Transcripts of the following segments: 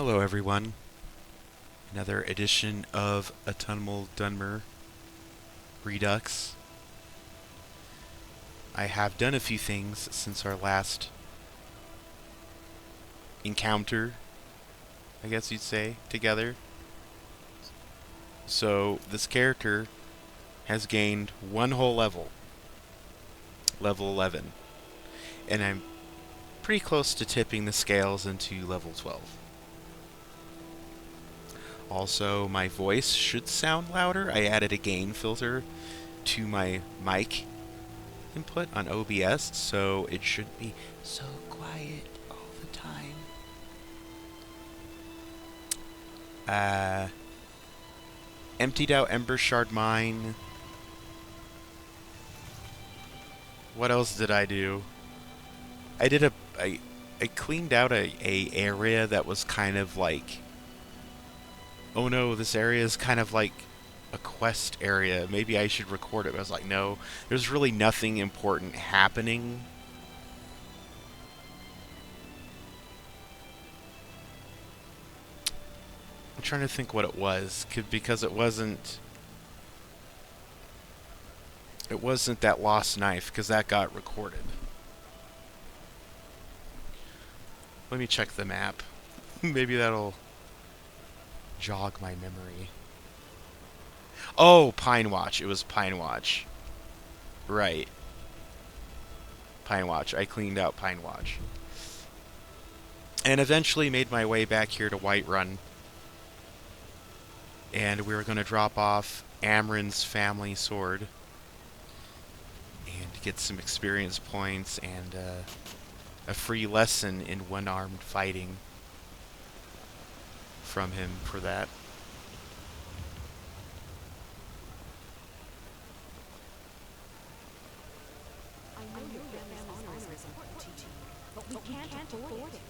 Hello everyone, another edition of Autumnal Dunmer Redux. I have done a few things since our last encounter, I guess you'd say, together. So this character has gained one whole level, level 11, and I'm pretty close to tipping the scales into level 12. Also, my voice should sound louder. I added a gain filter to my mic input on OBS, so it shouldn't be so quiet all the time. Emptied out Ember Shard Mine. What else did I do? I cleaned out a area that was kind of like, oh no, this area is kind of like a quest area. Maybe I should record it. But I was like, no, there's really nothing important happening. I'm trying to think what it was, because it wasn't that lost knife, because that got recorded. Let me check the map. Maybe that'll jog my memory. Oh, Pine Watch. It was Pine Watch. Right. Pine Watch. I cleaned out Pine Watch. And eventually made my way back here to Whiterun. And we were going to drop off Amren's family sword. And get some experience points and a free lesson in one-armed fighting from him for that. I know your family's honor is important to you, but we can't afford it.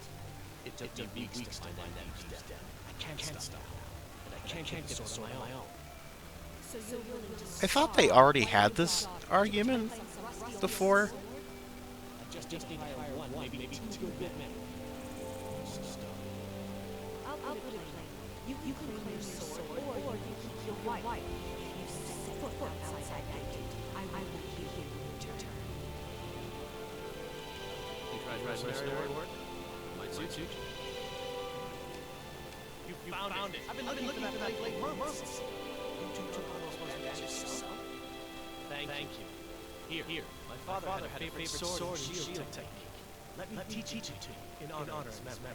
It took me weeks to find that news death. I can't stop. And I can't get the sword on my own. So you're willing to I thought they already had this argument before. I just need to hire one, maybe two good men. I'll put it plain. You can claim your sword, or you keep your wife. If you set foot outside that gate, I will be here in return. You tried mercenary work? Might suit you. You found it. I've been looking at that like months. You took on those badges yourself? Thank you. Here. My father had a favorite sword and shield technique. Let me teach it to you in honor of his memory.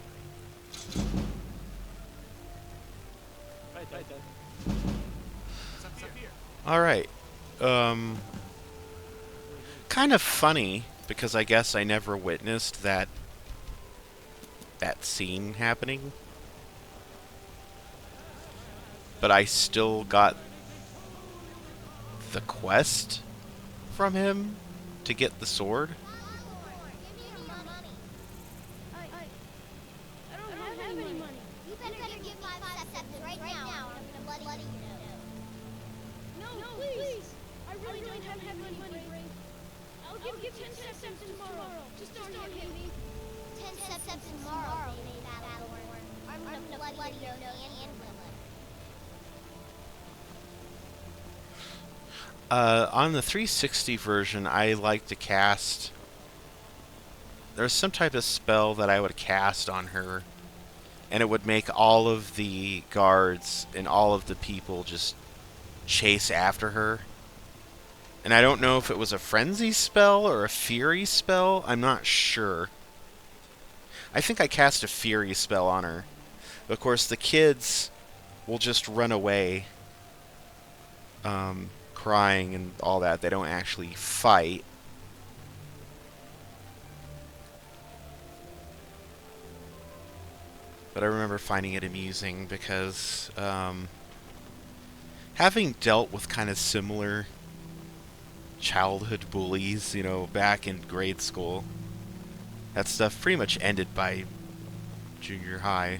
Right then. What's up here? Alright. Kind of funny, because I guess I never witnessed that scene happening. But I still got the quest from him to get the sword. I don't have any money. You better give my 5 seconds right now. I'm gonna bloody you know. No, please. I really don't have money, Ray. I'll give you 10 cents tomorrow. Just don't hit me. 10 cents tomorrow, baby. I'm gonna bloody your nose and Willow. On the 360 version, I like to cast... There's some type of spell that I would cast on her, and it would make all of the guards and all of the people just chase after her. And I don't know if it was a frenzy spell or a fury spell. I'm not sure. I think I cast a fury spell on her. Of course, the kids will just run away, crying and all that. They don't actually fight. But I remember finding it amusing because having dealt with kind of similar childhood bullies, you know, back in grade school, that stuff pretty much ended by junior high.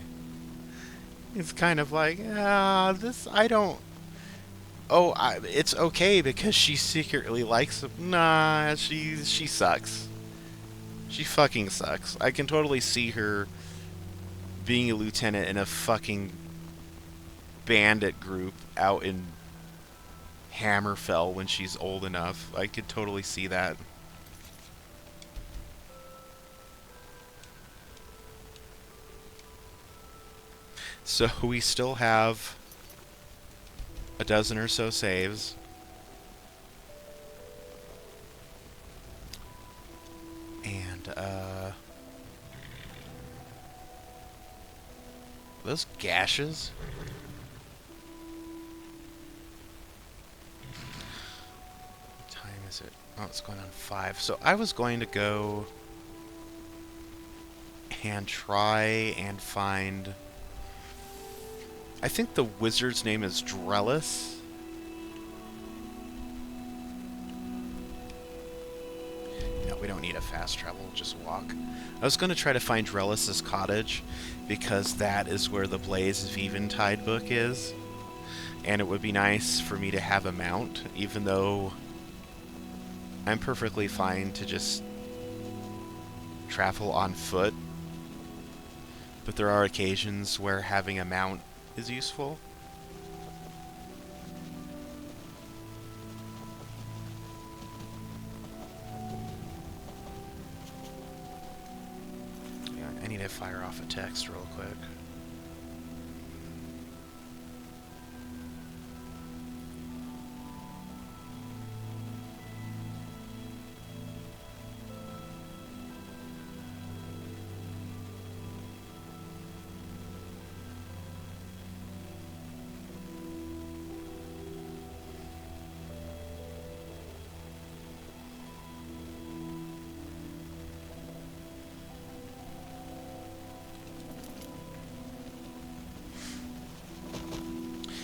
It's kind of like, it's okay because she secretly likes him. Nah, she sucks. She fucking sucks. I can totally see her being a lieutenant in a fucking bandit group out in Hammerfell when she's old enough. I could totally see that. So we still have a dozen or so saves. And, those gashes? What time is it? Oh, it's going on 5. So I was going to go and try and find... I think the wizard's name is Drellis. No, we don't need a fast travel, we'll just walk. I was going to try to find Drellis's cottage, because that is where the Blaze of Eventide book is. And it would be nice for me to have a mount, even though I'm perfectly fine to just travel on foot. But there are occasions where having a mount is useful. Yeah, I need to fire off a text real quick.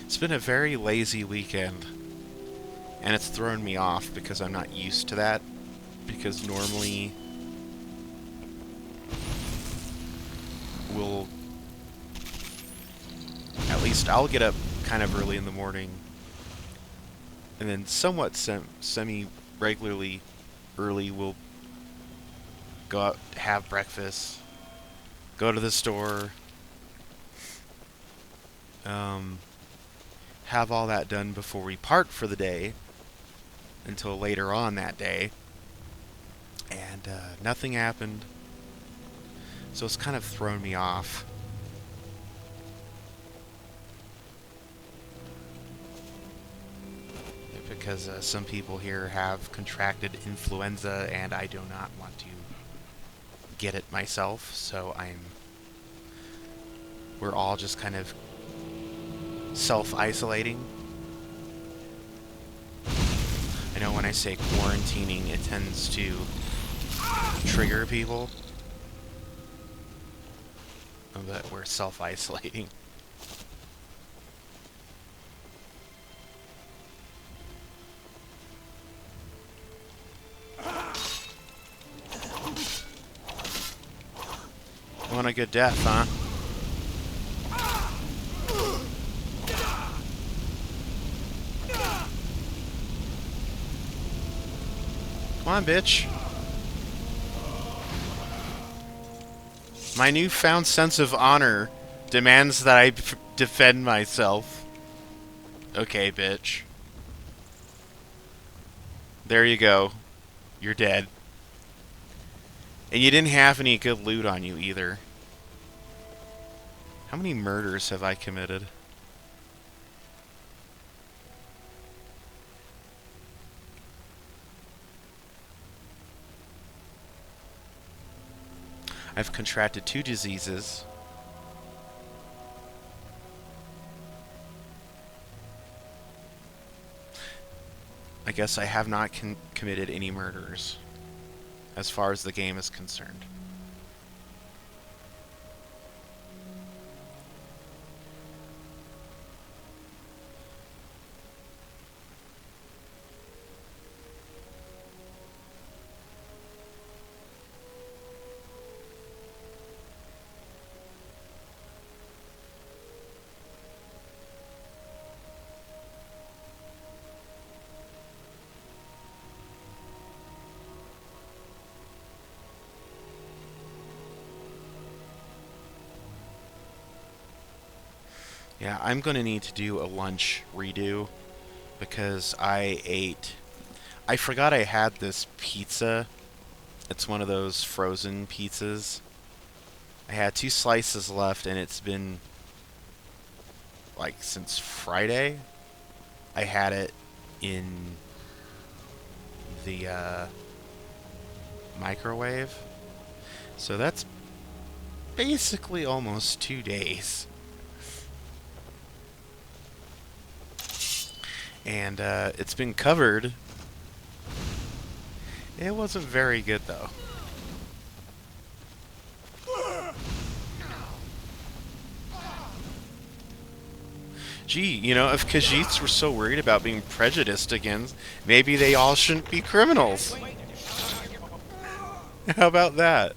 It's been a very lazy weekend, and it's thrown me off because I'm not used to that, because normally at least I'll get up kind of early in the morning, and then somewhat semi-regularly early we'll go out, have breakfast, go to the store, have all that done before we part for the day until later on that day, and nothing happened, so it's kind of thrown me off. Because some people here have contracted influenza and I do not want to get it myself, so we're all just kind of self-isolating. I know when I say quarantining, it tends to trigger people, but we're self-isolating. Want a good death, huh? Come on, bitch. My newfound sense of honor demands that I defend myself. Okay, bitch. There you go. You're dead. And you didn't have any good loot on you either. How many murders have I committed? I've contracted 2 diseases. I guess I have not committed any murders, as far as the game is concerned. Yeah, I'm going to need to do a lunch redo because I forgot I had this pizza. It's one of those frozen pizzas. I had 2 slices left, and it's been like since Friday. I had it in the microwave. So that's basically almost 2 days. And it's been covered. It wasn't very good, though. Gee, you know, if Khajiits were so worried about being prejudiced against, maybe they all shouldn't be criminals. How about that?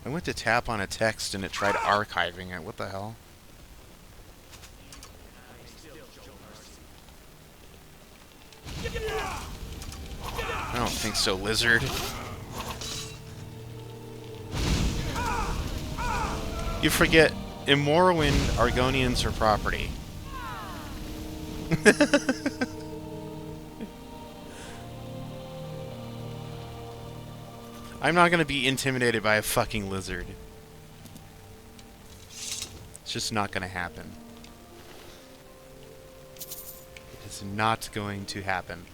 I went to tap on a text and it tried archiving it. What the hell? I don't think so, lizard. You forget, in Morrowind, Argonians are property. I'm not gonna be intimidated by a fucking lizard. It's just not gonna happen. It is not going to happen.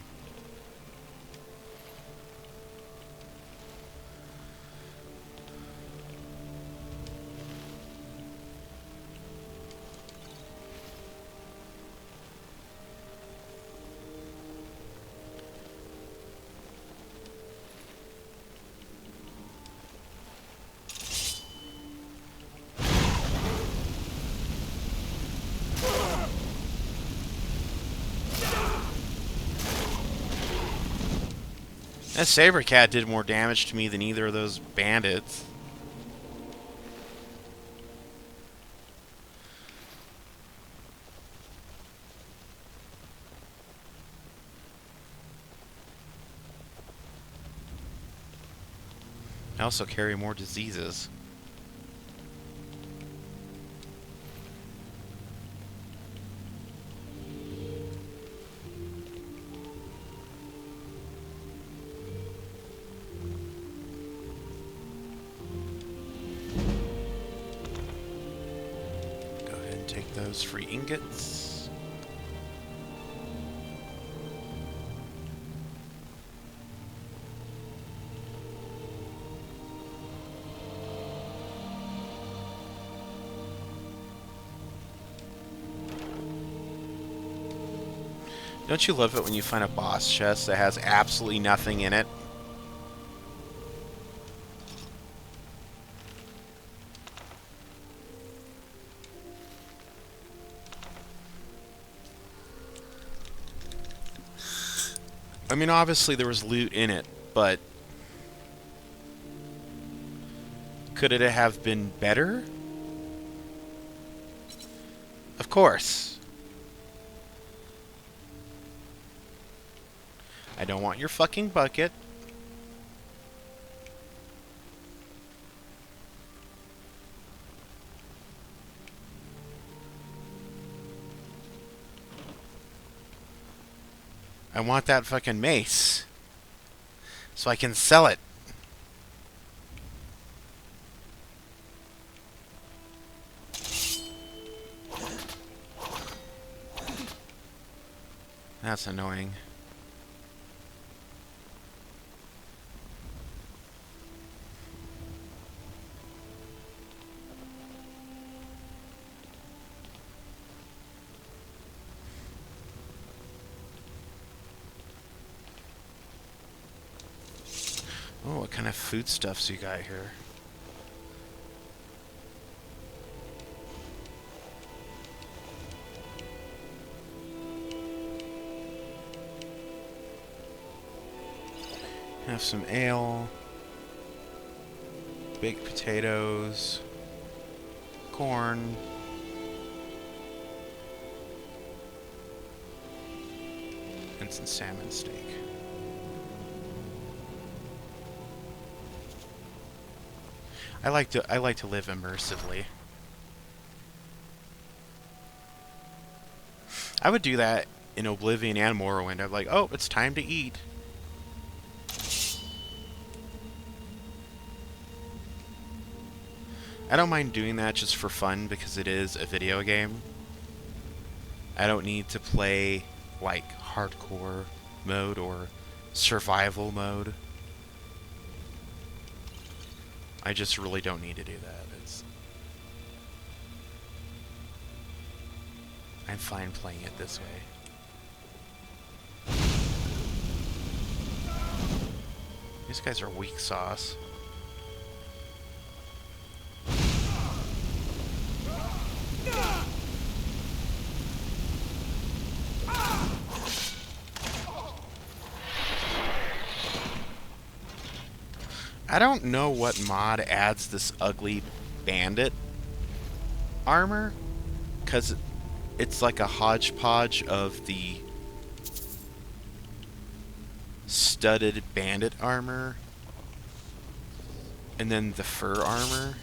That saber cat did more damage to me than either of those bandits. I also carry more diseases. Take those free ingots. Don't you love it when you find a boss chest that has absolutely nothing in it? I mean, obviously there was loot in it, but could it have been better? Of course. I don't want your fucking bucket. I want that fucking mace so I can sell it. That's annoying. Oh, what kind of foodstuffs you got here? Have some ale, baked potatoes, corn, and some salmon steak. I like to live immersively. I would do that in Oblivion and Morrowind. I'm like, oh, it's time to eat. I don't mind doing that just for fun because it is a video game. I don't need to play like hardcore mode or survival mode. I just really don't need to do that. I'm fine playing it this way. These guys are weak sauce. I don't know what mod adds this ugly bandit armor, because it's like a hodgepodge of the studded bandit armor and then the fur armor,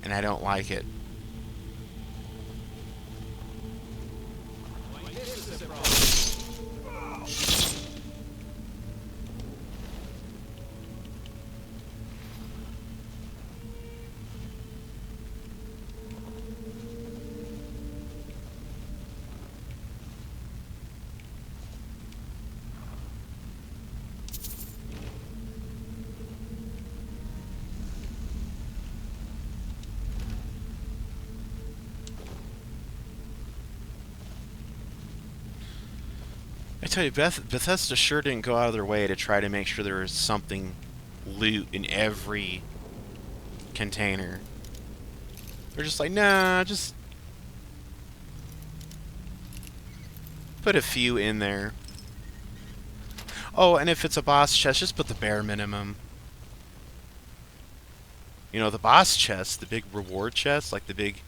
and I don't like it. I tell you, Bethesda sure didn't go out of their way to try to make sure there was something loot in every container. They're just like, nah, just put a few in there. Oh, and if it's a boss chest, just put the bare minimum. You know, the boss chest, the big reward chest, like the big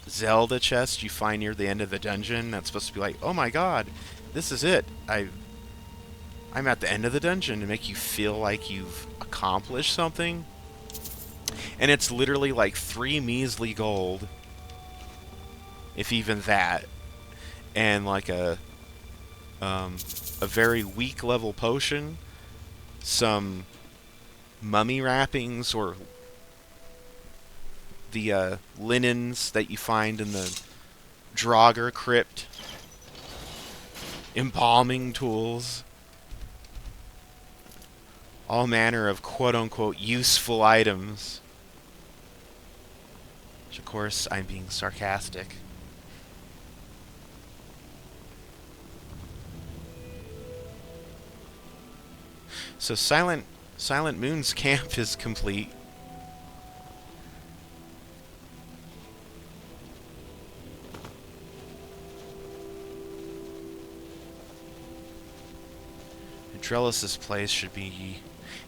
Zelda chest you find near the end of the dungeon, that's supposed to be like, oh my god, this is it. I'm at the end of the dungeon, to make you feel like you've accomplished something. And it's literally like 3 measly gold, if even that, and like a very weak level potion, some mummy wrappings or the linens that you find in the Draugr crypt, embalming tools, all manner of quote-unquote useful items. Which, of course, I'm being sarcastic. So Silent Moon's camp is complete. Drellis's place should be...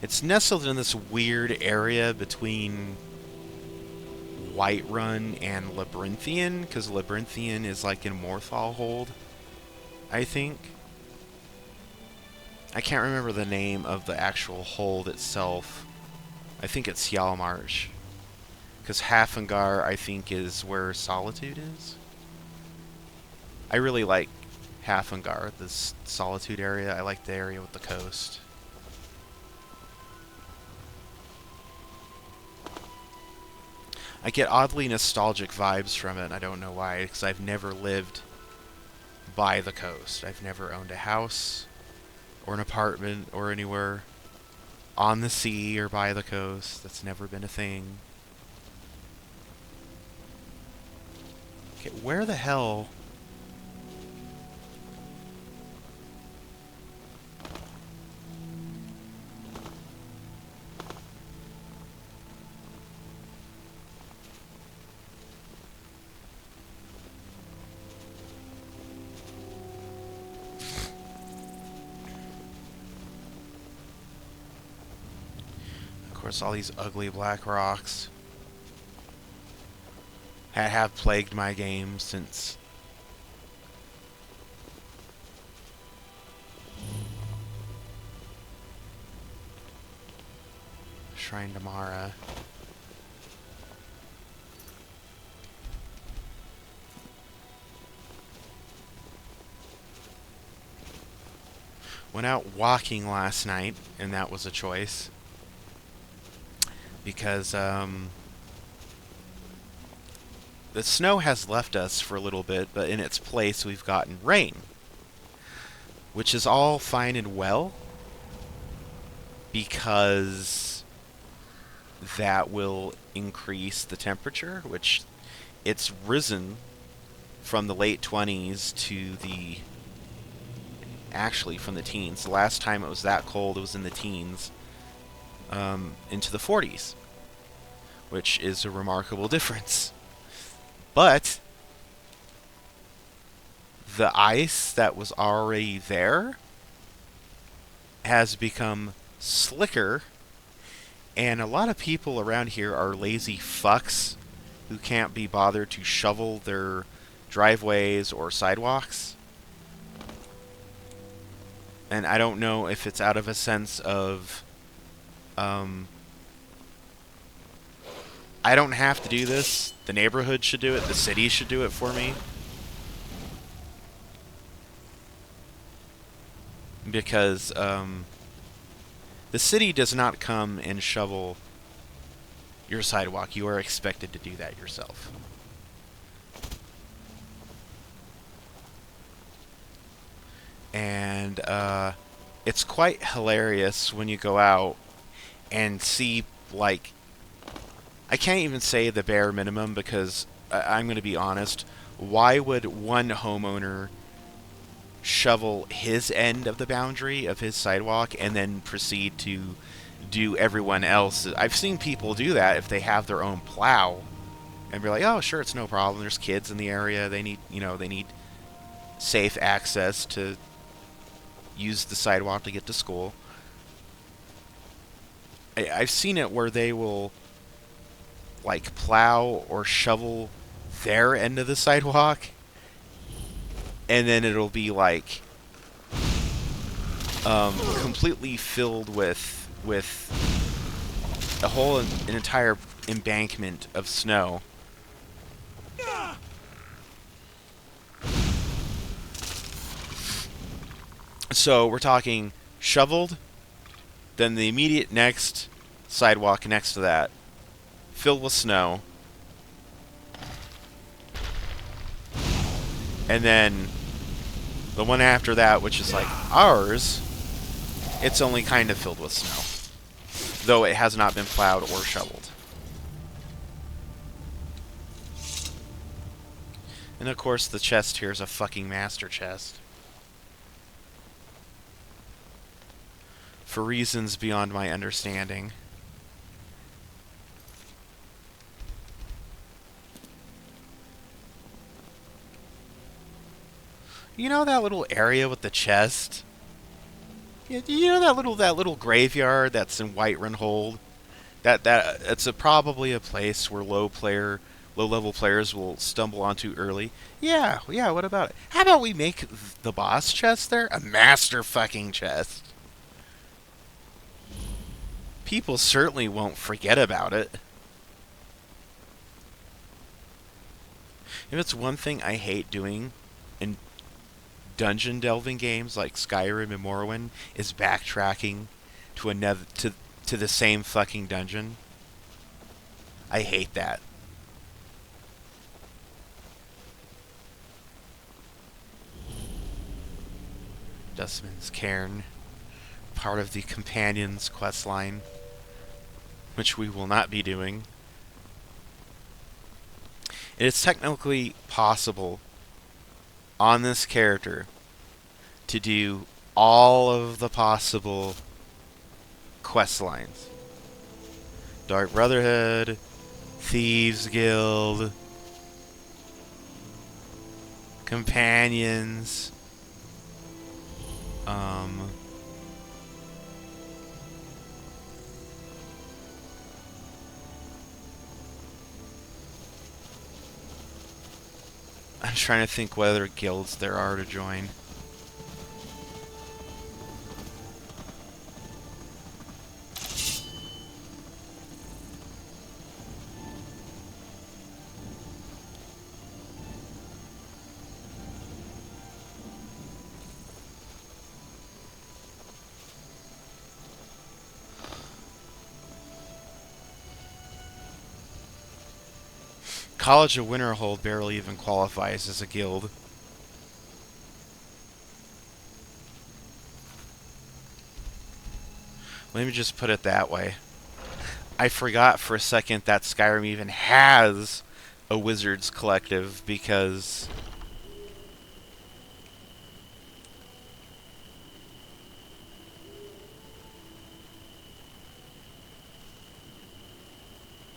It's nestled in this weird area between Whiterun and Labyrinthian, because Labyrinthian is like in Morthal Hold, I think. I can't remember the name of the actual hold itself. I think it's Hjalmarch. Because Hafengar, I think, is where Solitude is. I really like Hafengar, this Solitude area. I like the area with the coast. I get oddly nostalgic vibes from it. I don't know why, because I've never lived by the coast. I've never owned a house or an apartment or anywhere on the sea or by the coast. That's never been a thing. Okay, where the hell... Of course, all these ugly black rocks have plagued my game since Shrine to Mara. Went out walking last night, and that was a choice. Because, the snow has left us for a little bit, but in its place we've gotten rain. Which is all fine and well, because that will increase the temperature, which it's risen from the late 20s to the... actually from the teens. The last time it was that cold, it was in the teens, into the 40s, which is a remarkable difference. But the ice that was already there has become slicker, and a lot of people around here are lazy fucks who can't be bothered to shovel their driveways or sidewalks. And I don't know if it's out of a sense of, I don't have to do this. The neighborhood should do it. The city should do it for me. Because, the city does not come and shovel your sidewalk. You are expected to do that yourself. And, it's quite hilarious when you go out and see, like, I can't even say the bare minimum because I'm going to be honest. Why would one homeowner shovel his end of the boundary of his sidewalk and then proceed to do everyone else? I've seen people do that if they have their own plow and be like, oh, sure, it's no problem. There's kids in the area. They need, they need safe access to use the sidewalk to get to school. I've seen it where they will, like, plow or shovel their end of the sidewalk, and then it'll be, like, completely filled with an entire embankment of snow. So we're talking shoveled, then the immediate next sidewalk next to that filled with snow, and then the one after that, which is like ours, it's only kind of filled with snow, though it has not been plowed or shoveled. And of course the chest here is a fucking master chest. For reasons beyond my understanding. You know that little area with the chest? You know that little graveyard that's in Whiterun Hold? It's probably a place where low level players will stumble onto early. Yeah, what about it? How about we make the boss chest there a master fucking chest? People certainly won't forget about it. If it's one thing I hate doing in dungeon delving games like Skyrim and Morrowind, is backtracking to another to the same fucking dungeon. I hate that. Dustman's Cairn, part of the Companions questline, which we will not be doing. It is technically possible on this character to do all of the possible quest lines. Dark Brotherhood, Thieves Guild, Companions, I'm trying to think what other guilds there are to join. College of Winterhold barely even qualifies as a guild. Let me just put it that way. I forgot for a second that Skyrim even has a Wizards Collective because...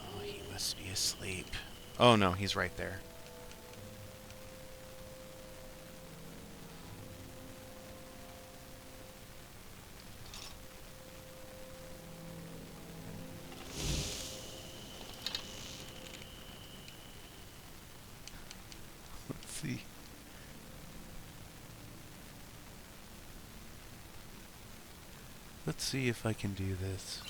Oh, he must be asleep. Oh no, he's right there. Let's see. Let's see if I can do this.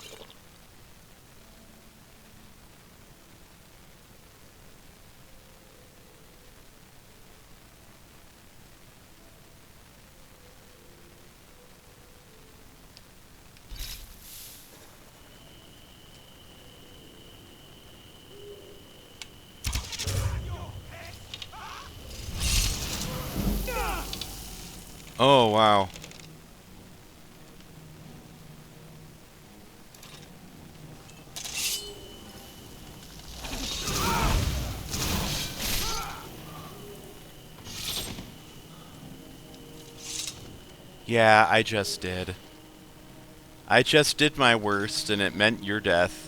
Oh, wow. Yeah, I just did. I just did my worst, and it meant your death.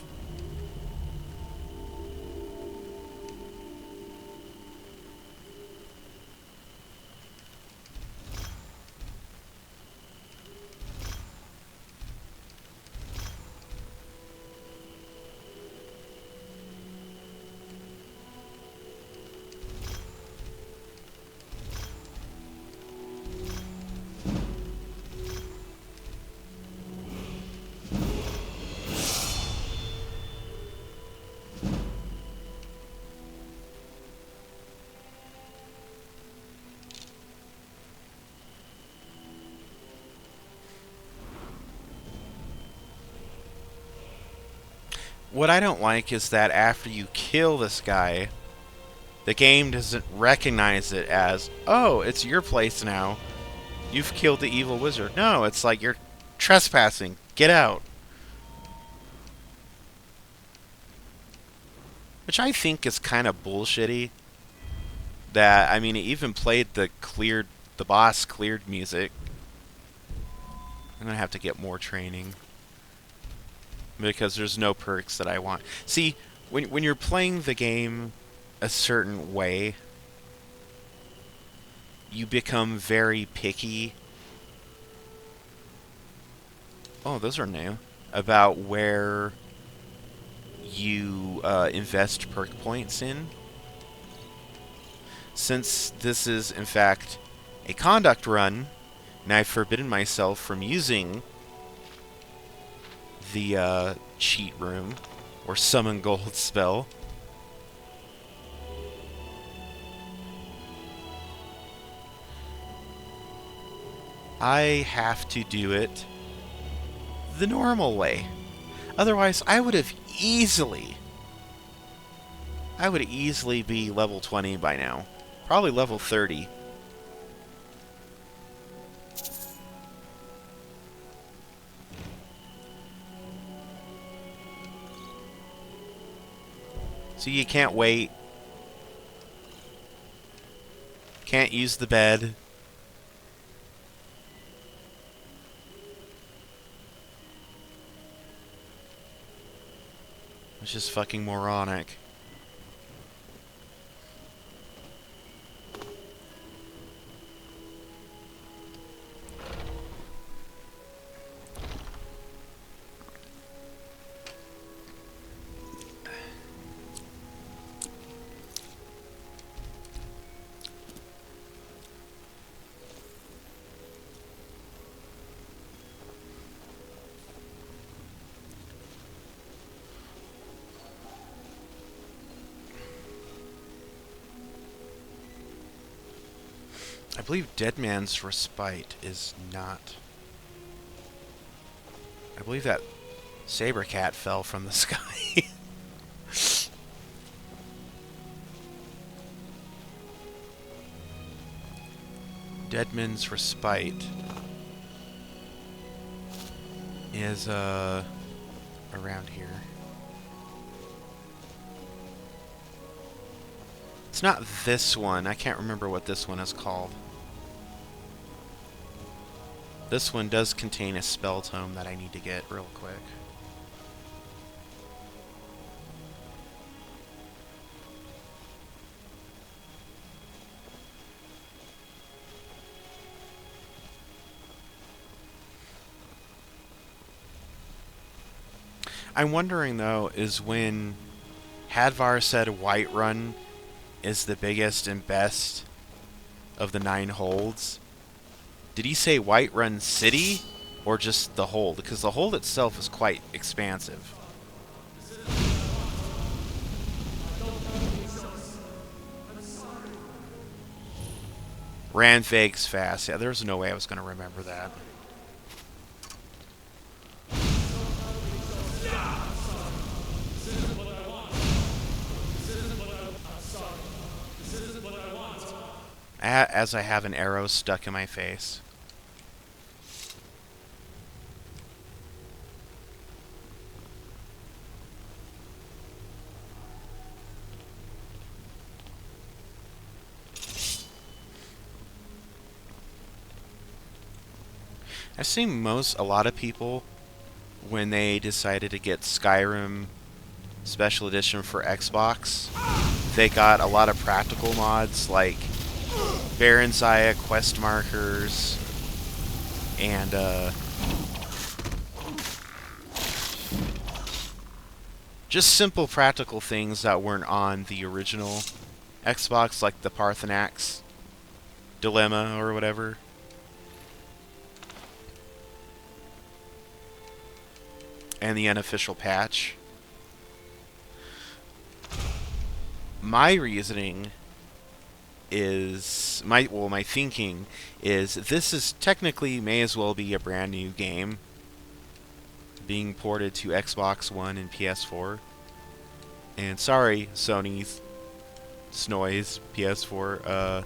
What I don't like is that after you kill this guy, the game doesn't recognize it as, oh, it's your place now. You've killed the evil wizard. No, it's like you're trespassing. Get out. Which I think is kind of bullshitty. That, I mean, it even played the boss cleared music. I'm gonna have to get more training. Because there's no perks that I want. See, when you're playing the game a certain way, you become very picky. Oh, those are new. About where you invest perk points in. Since this is, in fact, a conduct run, and I've forbidden myself from using the cheat room or summon gold spell. I have to do it the normal way. Otherwise, I would easily be level 20 by now. Probably level 30. So you can't wait. Can't use the bed. It's just fucking moronic. I believe Dead Man's Respite is not... I believe that saber cat fell from the sky. Deadman's Respite is around here. It's not this one. I can't remember what this one is called. This one does contain a spell tome that I need to get real quick. I'm wondering though, is when Hadvar said Whiterun is the biggest and best of the 9 holds, did he say Whiterun City or just the hold? Because the hold itself is quite expansive. Ranveg's fast. Yeah, there's no way I was going to remember that. As I have an arrow stuck in my face. I've seen a lot of people, when they decided to get Skyrim Special Edition for Xbox, they got a lot of practical mods like Baron's Eye quest markers and just simple practical things that weren't on the original Xbox, like the Parthenax dilemma or whatever. And the unofficial patch. My reasoning is, my thinking is, this is technically may as well be a brand new game being ported to Xbox One and PS4. And sorry, Sony's Snoy's PS4,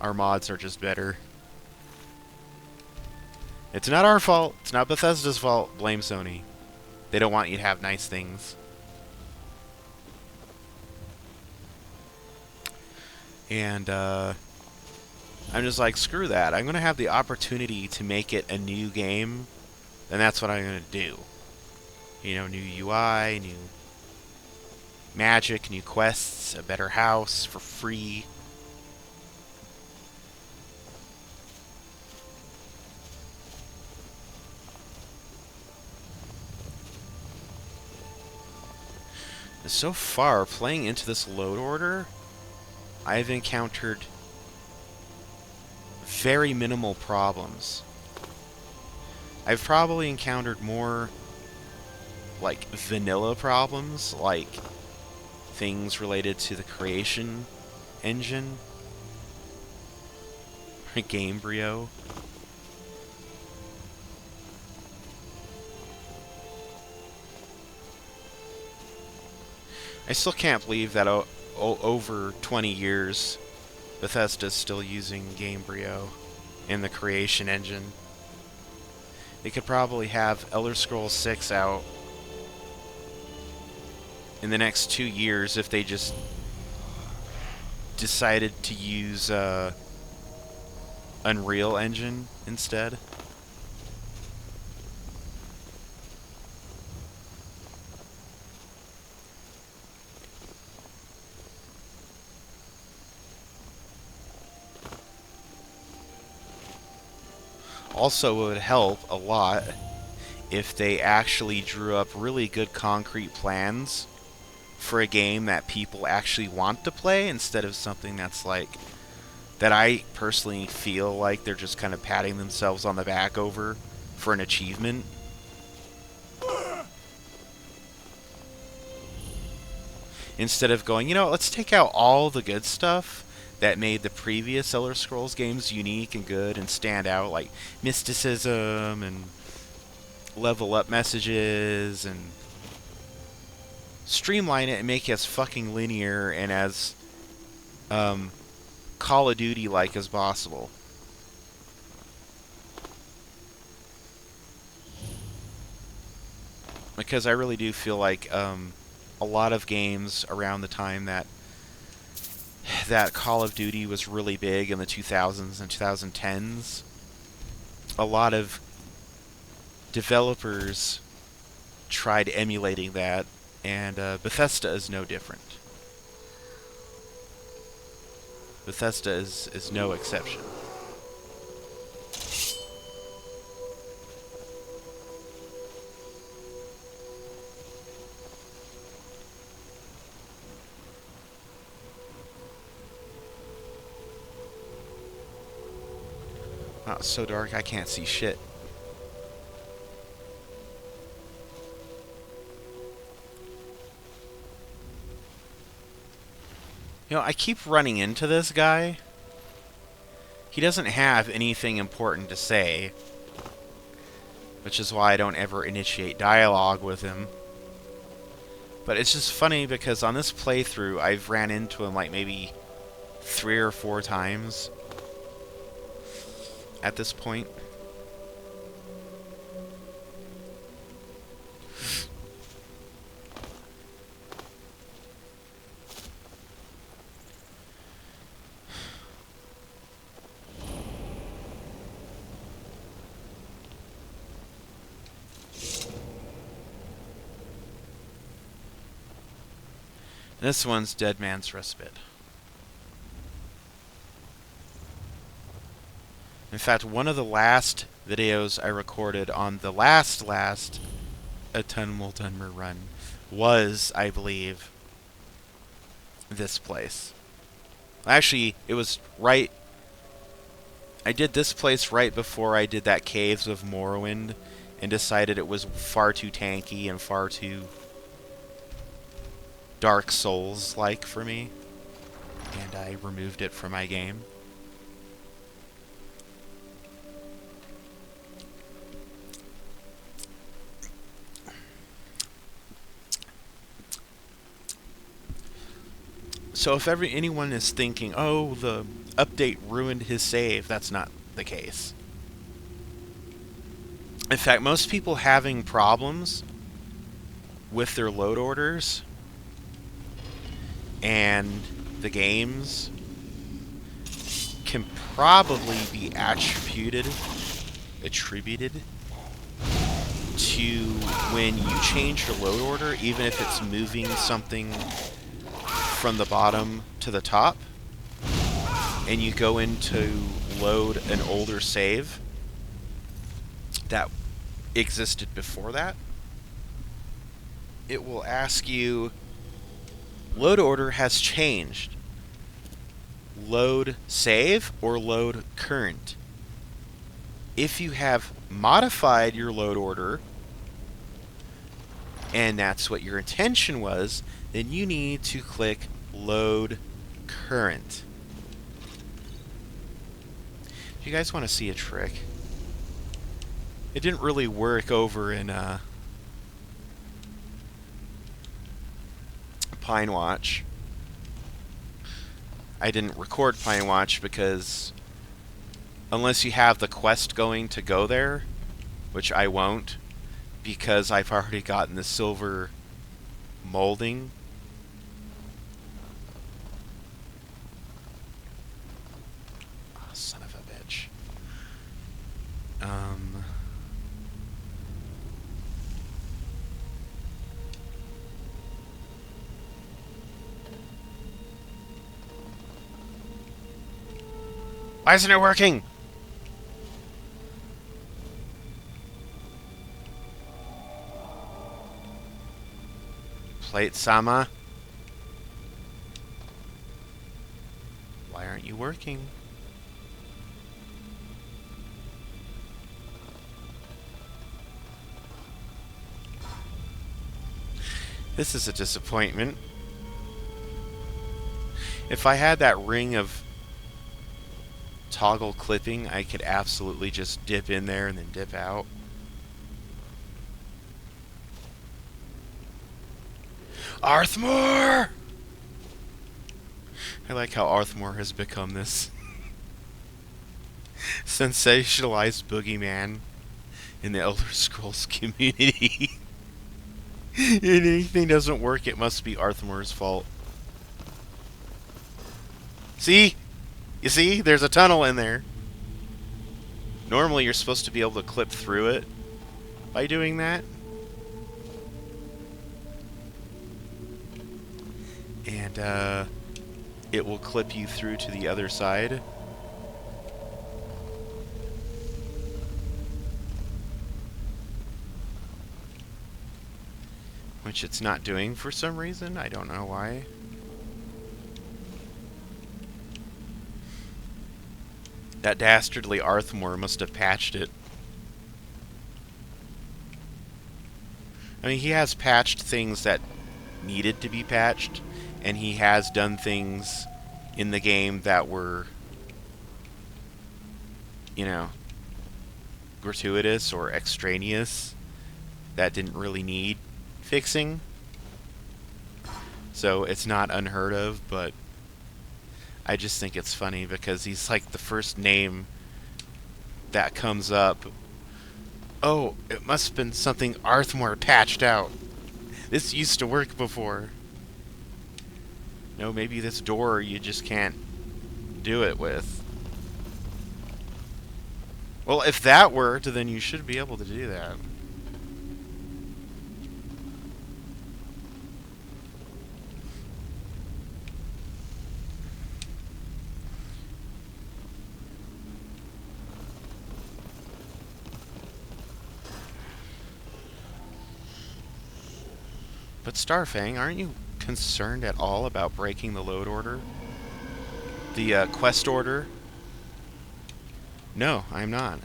our mods are just better. It's not our fault. It's not Bethesda's fault. Blame Sony. They don't want you to have nice things. And I'm just like, screw that. I'm going to have the opportunity to make it a new game, and that's what I'm going to do. You know, new UI, new magic, new quests, a better house for free. So far, playing into this load order, I've encountered very minimal problems. I've probably encountered more like vanilla problems, like things related to the creation engine, Gamebryo. I still can't believe that over 20 years, Bethesda's still using Gamebryo in the creation engine. They could probably have Elder Scrolls 6 out in the next 2 years if they just decided to use Unreal Engine instead. Also, it would help a lot if they actually drew up really good concrete plans for a game that people actually want to play, instead of something that's like, that I personally feel like they're just kind of patting themselves on the back over for an achievement. Instead of going, you know, let's take out all the good stuff that made the previous Elder Scrolls games unique and good and stand out, like mysticism and level up messages, and streamline it and make it as fucking linear and as Call of Duty like as possible. Because I really do feel like a lot of games around the time that Call of Duty was really big in the 2000s and 2010s, a lot of developers tried emulating that, and Bethesda is no different. Bethesda is no exception. Oh, it's so dark I can't see shit. You know, I keep running into this guy. He doesn't have anything important to say, which is why I don't ever initiate dialogue with him. But it's just funny because on this playthrough, I've ran into him like maybe 3 or 4 times at this point. This one's Dead Man's Respite. In fact, one of the last videos I recorded on the last Autumnal Dunmer run was, I believe, this place. Actually, it was right... I did this place right before I did that Caves of Morrowind and decided it was far too tanky and far too Dark Souls-like for me, and I removed it from my game. So if anyone is thinking, oh, the update ruined his save, that's not the case. In fact, most people having problems with their load orders and the games can probably be attributed to when you change your load order, even if it's moving something from the bottom to the top, and you go in to load an older save that existed before that, it will ask you, load order has changed. Load save or load current. If you have modified your load order, and that's what your intention was, then you need to click load current. If you guys want to see a trick, it didn't really work over in Pine Watch. I didn't record Pine Watch because unless you have the quest going to go there, which I won't, because I've already gotten the silver molding. Oh, son of a bitch. Why isn't it working? Plate Sama. Why aren't you working? This is a disappointment. If I had that ring of toggle clipping, I could absolutely just dip in there and then dip out. Arthmore! I like how Arthmore has become this sensationalized boogeyman in the Elder Scrolls community. If anything doesn't work, it must be Arthmore's fault. See? You see? There's a tunnel in there. Normally you're supposed to be able to clip through it by doing that. And it will clip you through to the other side. Which it's not doing for some reason. I don't know why. That dastardly Arthmore must have patched it. I mean, he has patched things that needed to be patched, and he has done things in the game that were, you know, gratuitous or extraneous that didn't really need fixing. So it's not unheard of, but I just think it's funny because he's like the first name that comes up. Oh, it must have been something Arthmore patched out. This used to work before. No, maybe this door you just can't do it with. Well, if that worked, then you should be able to do that. But Starfang, aren't you concerned at all about breaking the load order? The quest order? No, I'm not.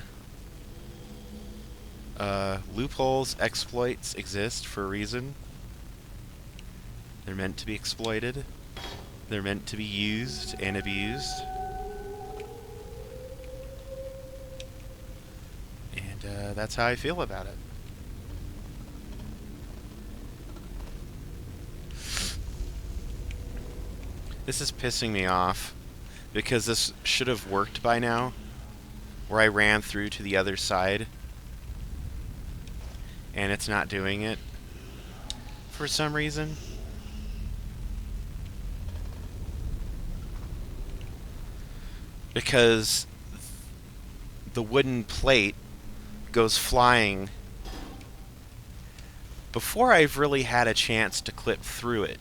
Loopholes, exploits exist for a reason. They're meant to be exploited. They're meant to be used and abused. And that's how I feel about it. This is pissing me off, because this should have worked by now, where I ran through to the other side, and it's not doing it for some reason. Because the wooden plate goes flying before I've really had a chance to clip through it.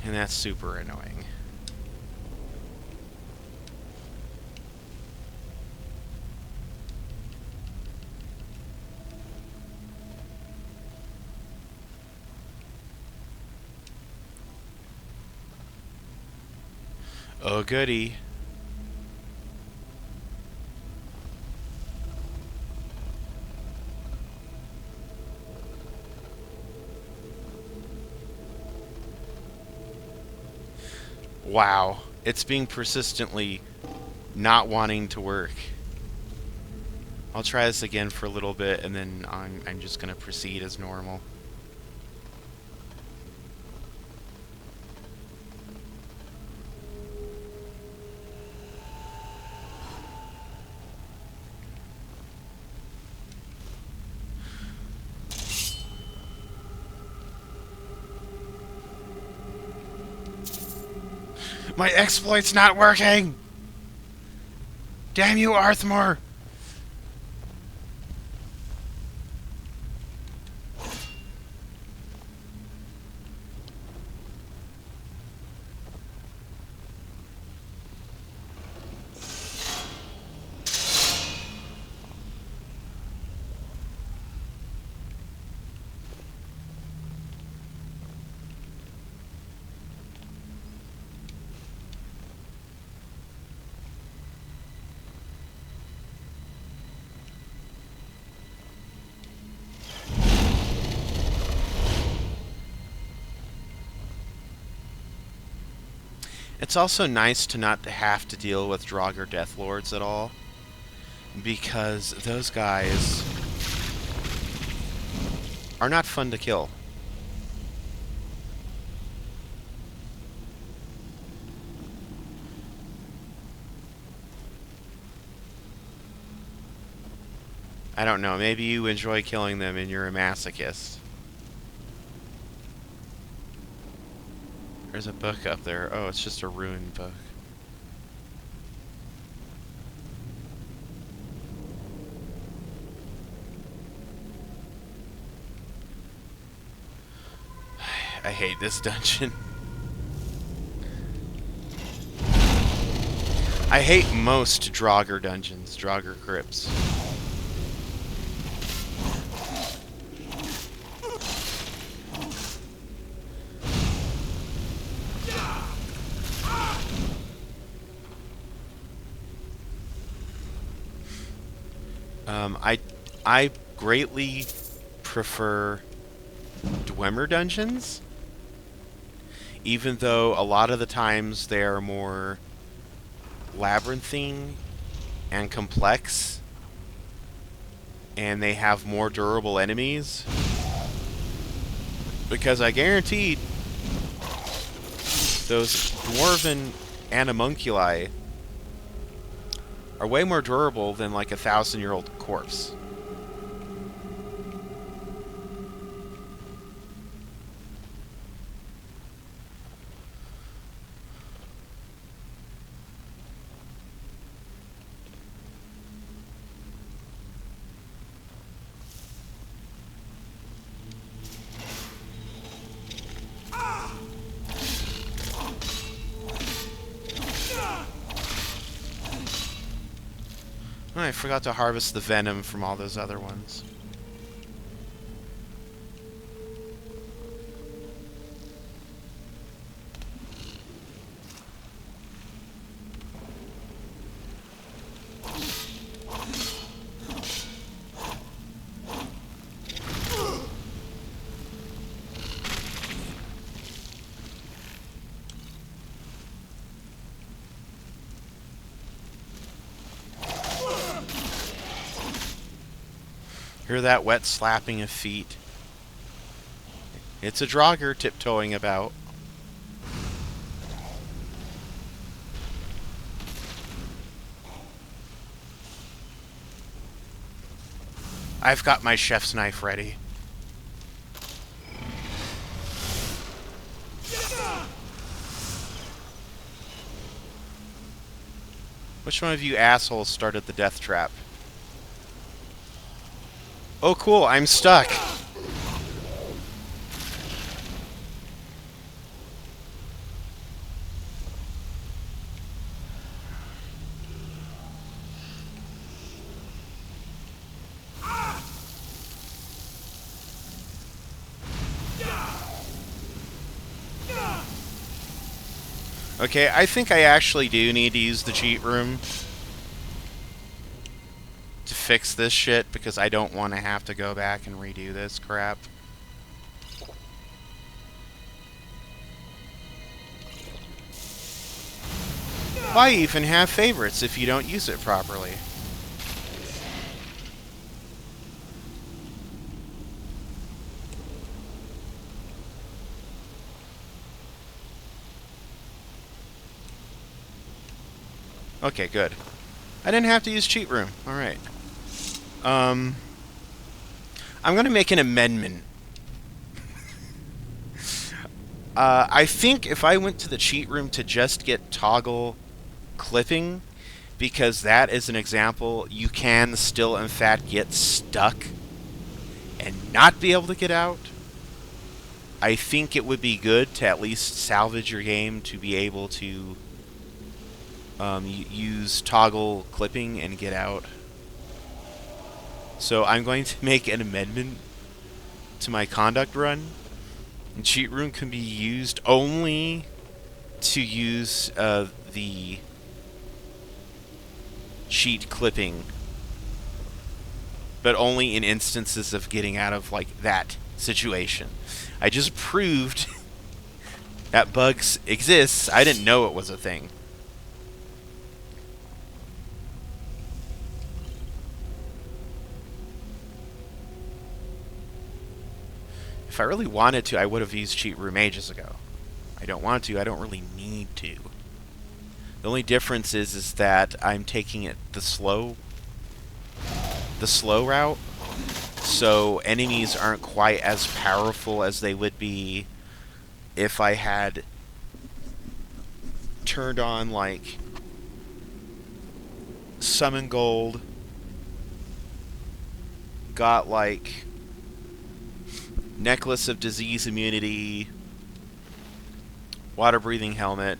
And that's super annoying. Oh, goody. Wow, it's being persistently not wanting to work. I'll try this again for a little bit, and then I'm just going to proceed as normal. My exploit's not working! Damn you, Arthmore! It's also nice to not have to deal with Draugr Deathlords at all. because those guys are not fun to kill. I don't know, maybe you enjoy killing them and you're a masochist. There's a book up there. Oh, it's just a ruined book. I hate this dungeon. I hate most Draugr dungeons, Draugr crypts. I greatly prefer Dwemer dungeons, even though a lot of the times they are more labyrinthine and complex, and they have more durable enemies, because I guaranteed those dwarven animunculi are way more durable than like a 1,000-year-old corpse. Oh, I forgot to harvest the venom from all those other ones. Hear that wet slapping of feet? It's a Draugr tiptoeing about. I've got my chef's knife ready. Which one of you assholes started the death trap? Oh cool, I'm stuck. Okay, I think I actually do need to use the cheat room to fix this shit, because I don't want to have to go back and redo this crap. Why even have favorites if you don't use it properly? Okay, good. I didn't have to use cheat room. Alright. I'm gonna make an amendment. I think if I went to the cheat room to just get toggle clipping, because that is an example you can still in fact get stuck and not be able to get out, I think it would be good to at least salvage your game to be able to use toggle clipping and get out. So I'm going to make an amendment to my conduct run. And cheat room can be used only to use the cheat clipping, but only in instances of getting out of like that situation. I just proved that bugs exists. I didn't know it was a thing. If I really wanted to, I would have used cheat room ages ago. I don't want to. I don't really need to. The only difference is that I'm taking it the slow route, so enemies aren't quite as powerful as they would be if I had turned on, like, Summon Gold, got, like, Necklace of Disease Immunity, Water Breathing Helmet,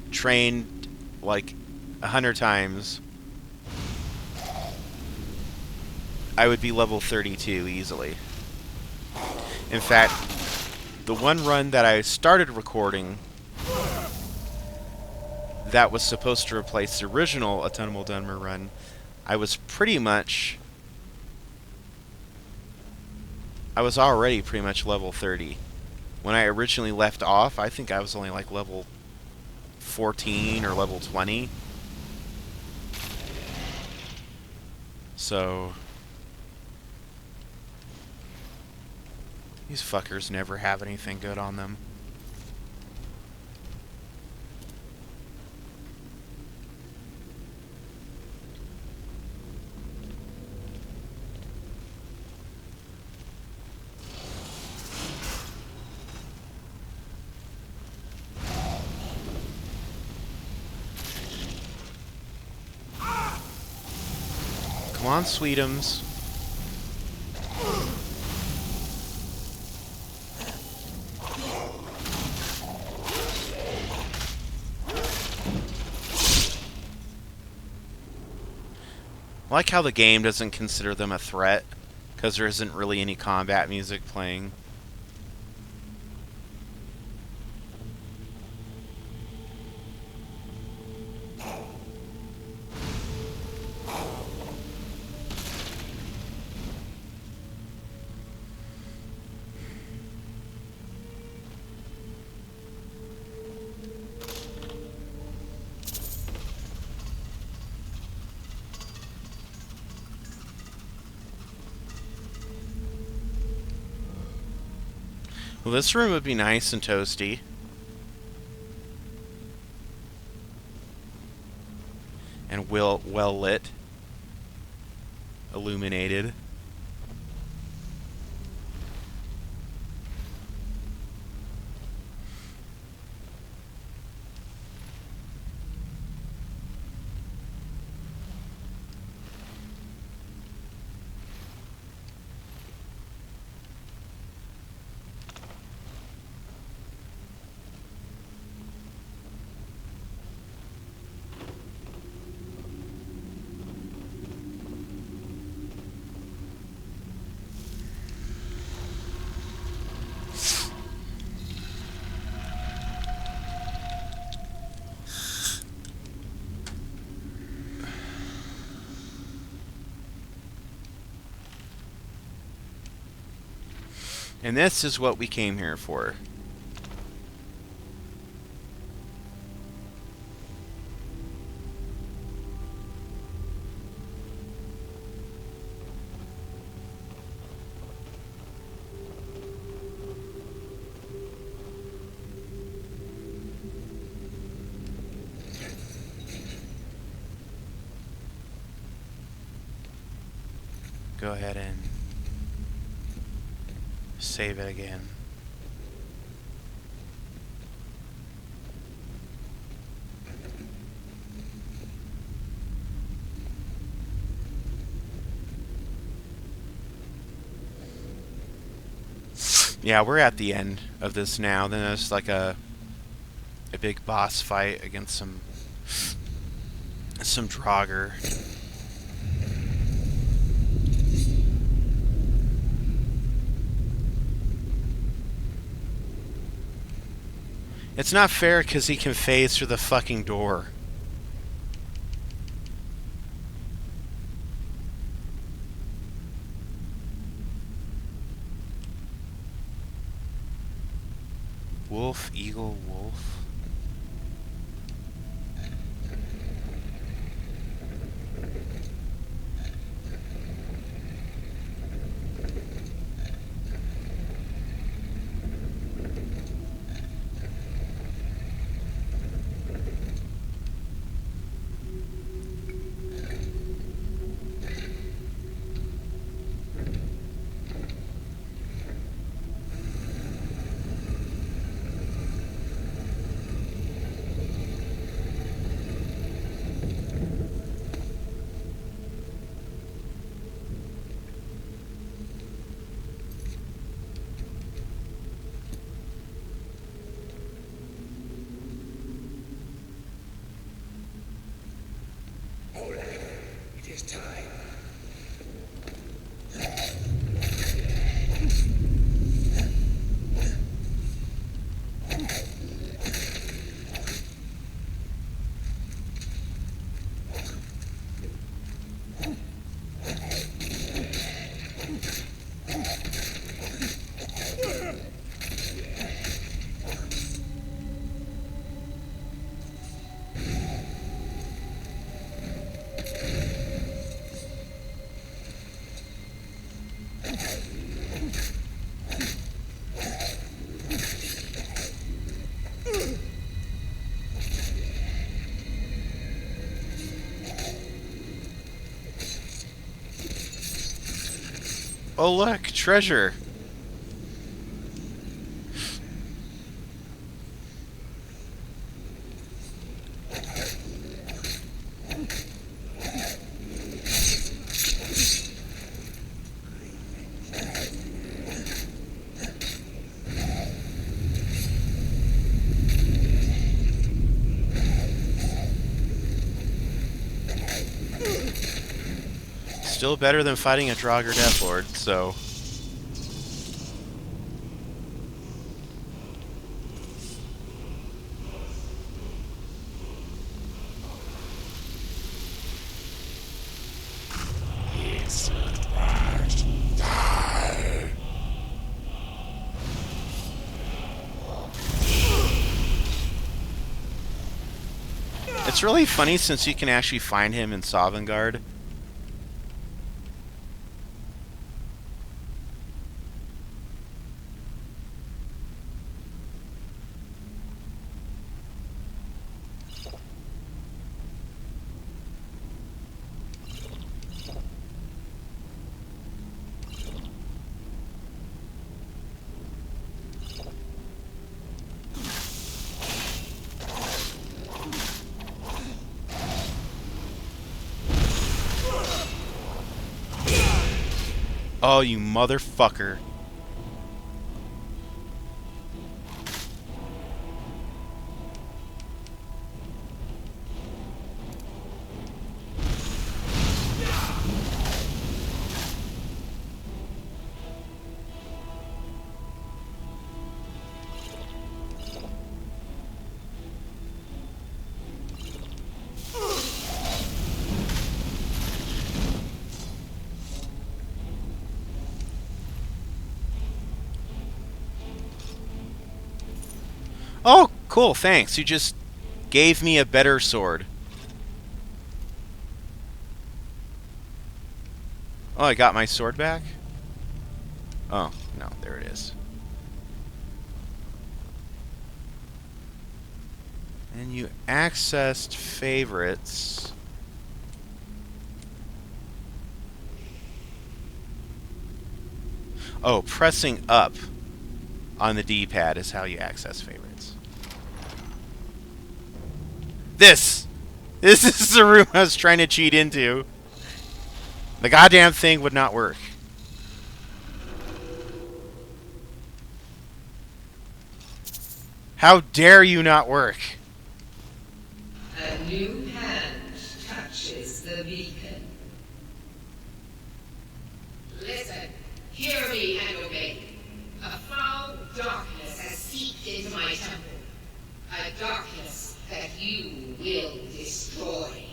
trained, like, 100 times, I would be level 32 easily. In fact, the one run that I started recording that was supposed to replace the original Autumnal Dunmer run, I was already pretty much level 30. When I originally left off, I think I was only like level 14 or level 20. So these fuckers never have anything good on them. Come on, Sweetums. I like how the game doesn't consider them a threat, because there isn't really any combat music playing. Well, this room would be nice and toasty. And well lit. Illuminated. And this is what we came here for. Go ahead and save it again. Yeah, we're at the end of this now. Then there's like a big boss fight against some Draugr. It's not fair because he can phase through the fucking door. Wolf, eagle, wolf. It is time. Oh look, treasure. Still better than fighting a Draugr Deathlord, so... It's really funny since you can actually find him in Sovngarde. Oh, you motherfucker. Oh, cool, thanks. You just gave me a better sword. Oh, I got my sword back? Oh, no, there it is. And you accessed favorites. Oh, pressing up on the D-pad is how you access favorites. This is the room I was trying to cheat into. The goddamn thing would not work. How dare you not work? A new hand touches the beacon. Listen, hear me and obey. A foul darkness has seeped into my temple. A darkness that you will destroy.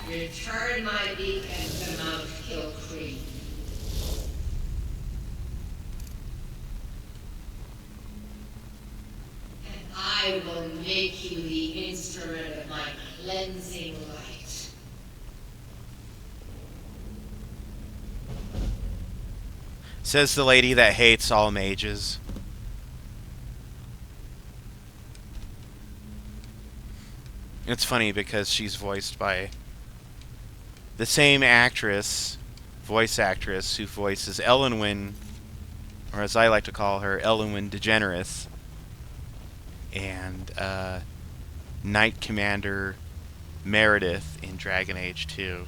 Return my beacon to Mount Kilcree. And I will make you the instrument of my cleansing light. Says the lady that hates all mages. It's funny because she's voiced by the same actress, voice actress, who voices Elenwen, or as I like to call her, Elenwen DeGeneres, and Knight Commander Meredith in Dragon Age 2.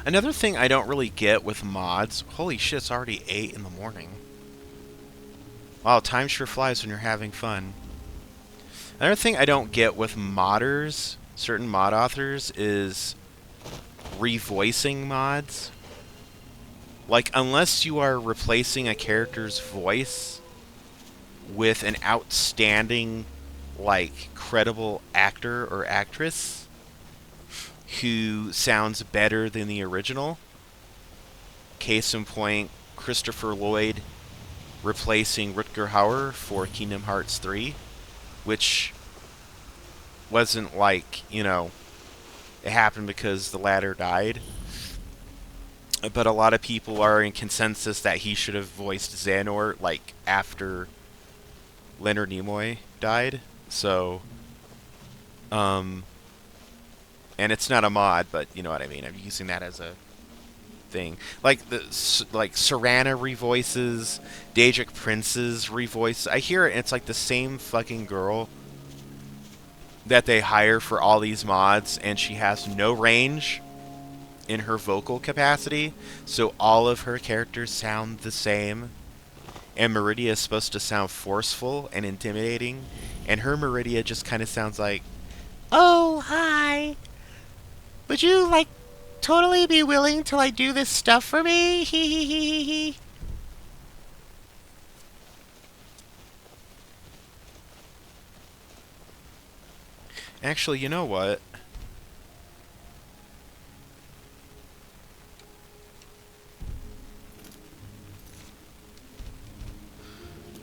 Another thing I don't really get with mods... Holy shit, it's already 8 in the morning. Wow, time sure flies when you're having fun. Another thing I don't get with modders, certain mod authors, is revoicing mods. Like, unless you are replacing a character's voice with an outstanding, like, credible actor or actress who sounds better than the original. Case in point, Christopher Lloyd replacing Rutger Hauer for Kingdom Hearts 3, which wasn't like, you know, it happened because the latter died. But a lot of people are in consensus that he should have voiced Xehanort, like, after Leonard Nimoy died. So, and it's not a mod, but you know what I mean. I'm using that as a thing. Like Serana revoices, Daedric Prince's revoice. I hear it, and it's like the same fucking girl that they hire for all these mods, and she has no range in her vocal capacity, so all of her characters sound the same. And Meridia is supposed to sound forceful and intimidating, and her Meridia just kind of sounds like, "Oh, hi. Would you, like, totally be willing to, like, do this stuff for me? Hee hee hee hee." Actually, you know what?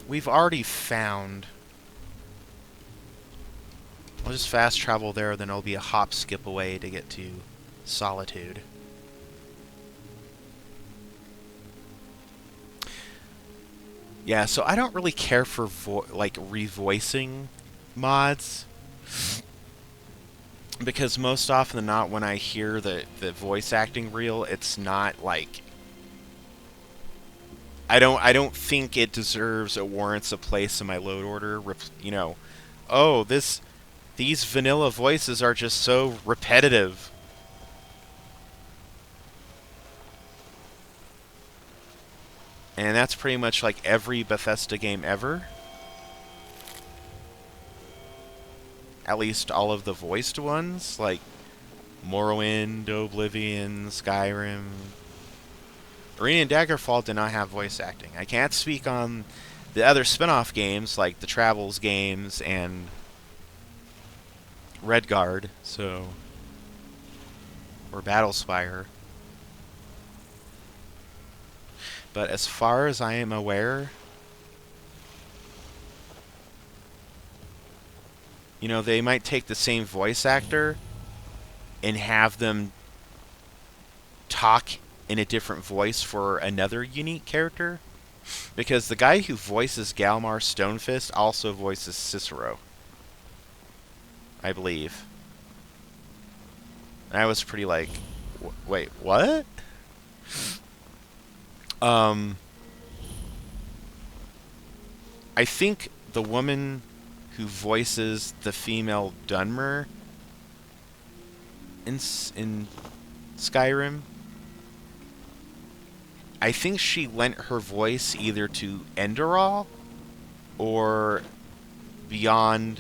We've already found... I'll just fast travel there, then it'll be a hop skip away to get to Solitude. Yeah, so I don't really care for like revoicing mods, because most often than not, when I hear the voice acting reel, it's not like... I don't think it deserves or warrants a place in my load order. You know, oh, these vanilla voices are just so repetitive. And that's pretty much like every Bethesda game ever. At least all of the voiced ones, like Morrowind, Oblivion, Skyrim. Arena and Daggerfall did not have voice acting. I can't speak on the other spin-off games, like the Travels games and Redguard, so... or Battlespire. But as far as I am aware, you know, they might take the same voice actor and have them talk in a different voice for another unique character. Because the guy who voices Galmar Stonefist also voices Cicero, I believe. And I was pretty like, wait, what? I think the woman who voices the female Dunmer in Skyrim, I think she lent her voice either to Enderal or Beyond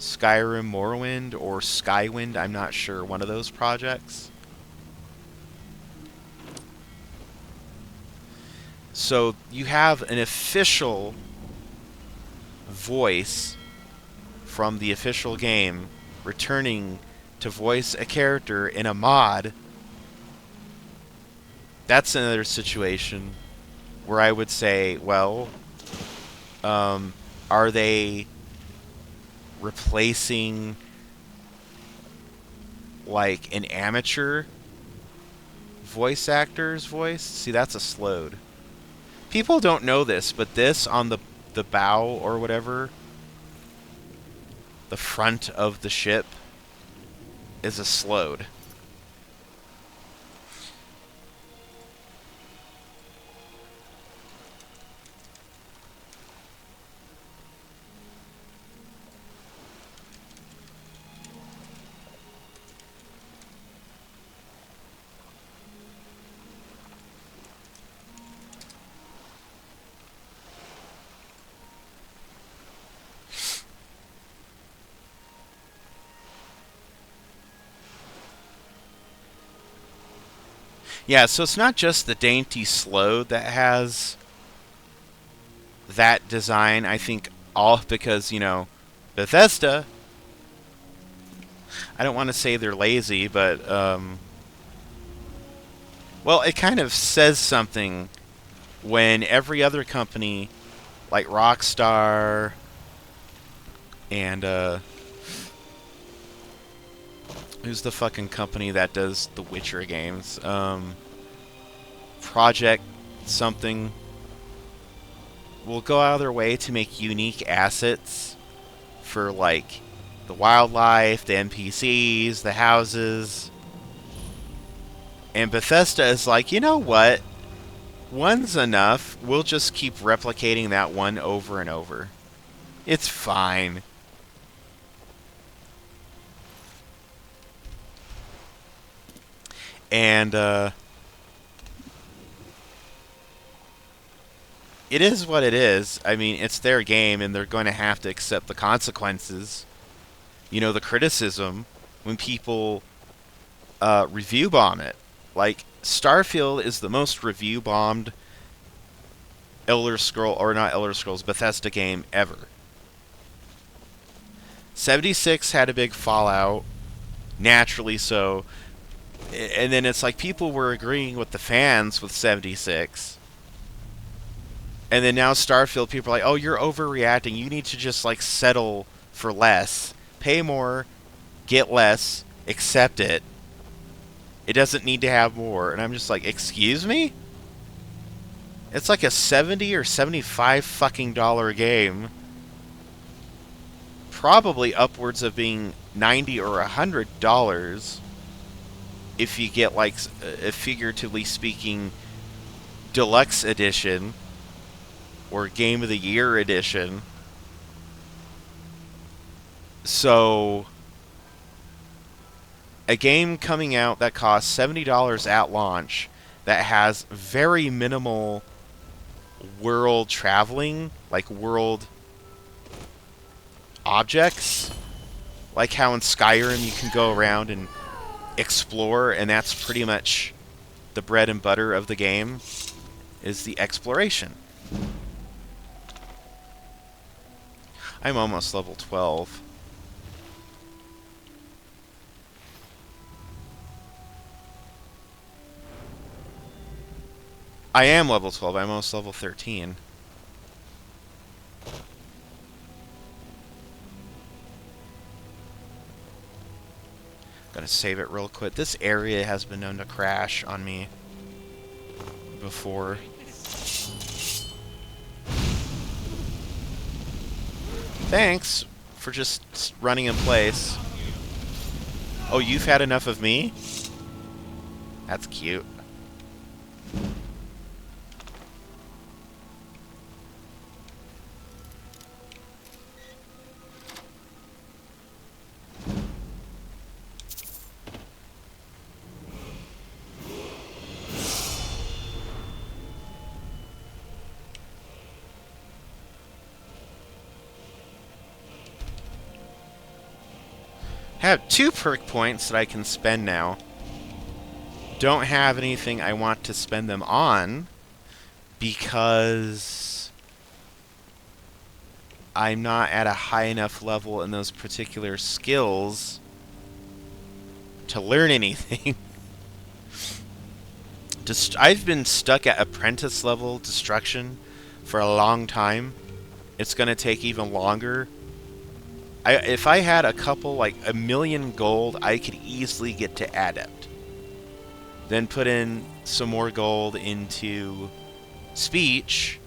Skyrim Morrowind or Skywind. I'm not sure. One of those projects. So you have an official voice from the official game returning to voice a character in a mod that's another situation where I would say, well, are they replacing like an amateur voice actor's voice? See, that's a slowed. People don't know this, but this on the bow or whatever, the front of the ship, is a slowed. Yeah, so it's not just the dainty slowed that has that design. I think all because, you know, Bethesda, I don't want to say they're lazy, but, well, it kind of says something when every other company, like Rockstar and, who's the fucking company that does the Witcher games? Project something will go out of their way to make unique assets for, like, the wildlife, the NPCs, the houses. And Bethesda is like, you know what? One's enough. We'll just keep replicating that one over and over. It's fine. And, it is what it is. I mean, it's their game, and they're going to have to accept the consequences. You know, the criticism when people review bomb it. Like, Starfield is the most review bombed Bethesda game ever. 76 had a big fallout, naturally so. And then it's like people were agreeing with the fans with 76. And then now Starfield, people are like, oh, you're overreacting. You need to just, like, settle for less. Pay more, get less, accept it. It doesn't need to have more. And I'm just like, excuse me? It's like a $70 or $75 fucking dollar game. Probably upwards of being $90 or $100 if you get, like, a figuratively speaking deluxe edition or Game of the Year edition. So, a game coming out that costs $70 at launch that has very minimal world traveling, like world objects, like how in Skyrim you can go around and explore, and that's pretty much the bread and butter of the game, is the exploration. I'm almost level 12. I am level 12. I'm almost level 13. Gotta save it real quick. This area has been known to crash on me before. Thanks for just running in place. Oh, you've had enough of me? That's cute. I have 2 perk points that I can spend now. Don't have anything I want to spend them on because I'm not at a high enough level in those particular skills to learn anything. I've been stuck at apprentice level destruction for a long time. It's gonna take even longer. If I had a couple, like 1,000,000 gold, I could easily get to adept. Then put in some more gold into speech,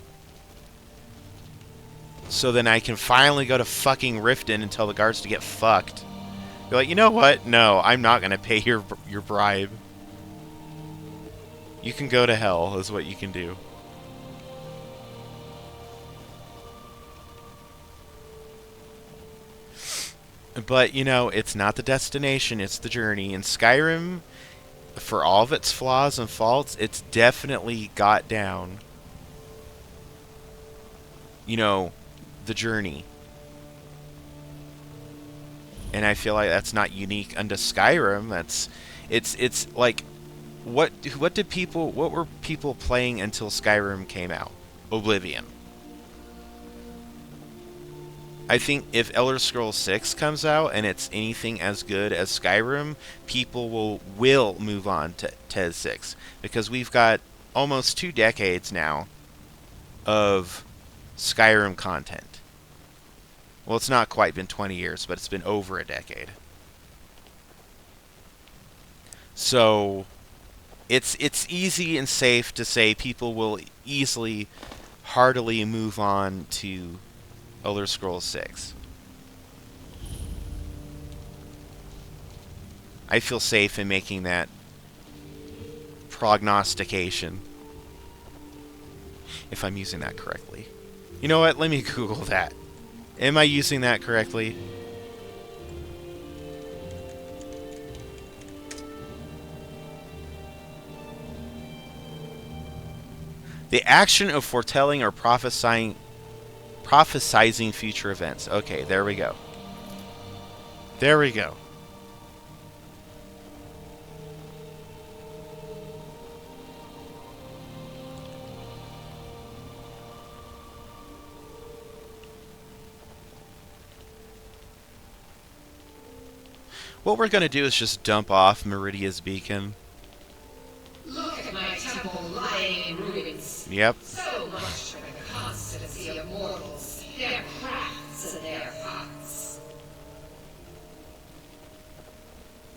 so then I can finally go to fucking Riften and tell the guards to get fucked. You're like, you know what? No, I'm not gonna pay your bribe. You can go to hell, is what you can do. But, you know, it's not the destination, it's the journey. And Skyrim, for all of its flaws and faults, it's definitely got down, you know, the journey. And I feel like that's not unique unto Skyrim. It's like, what were people playing until Skyrim came out? Oblivion. I think if Elder Scrolls 6 comes out and it's anything as good as Skyrim, people will move on to 6, because we've got almost 2 decades now of Skyrim content. Well, it's not quite been 20 years, but it's been over a decade. So it's easy and safe to say people will easily, heartily move on to Elder Scrolls 6. I feel safe in making that prognostication, if I'm using that correctly. You know what? Let me Google that. Am I using that correctly? The action of foretelling or prophesizing future events. Okay, there we go. There we go. What we're going to do is just dump off Meridia's beacon. Look at my temple lying in ruins. Yep. So much for the constancy of mortals, their crafts and their hearts.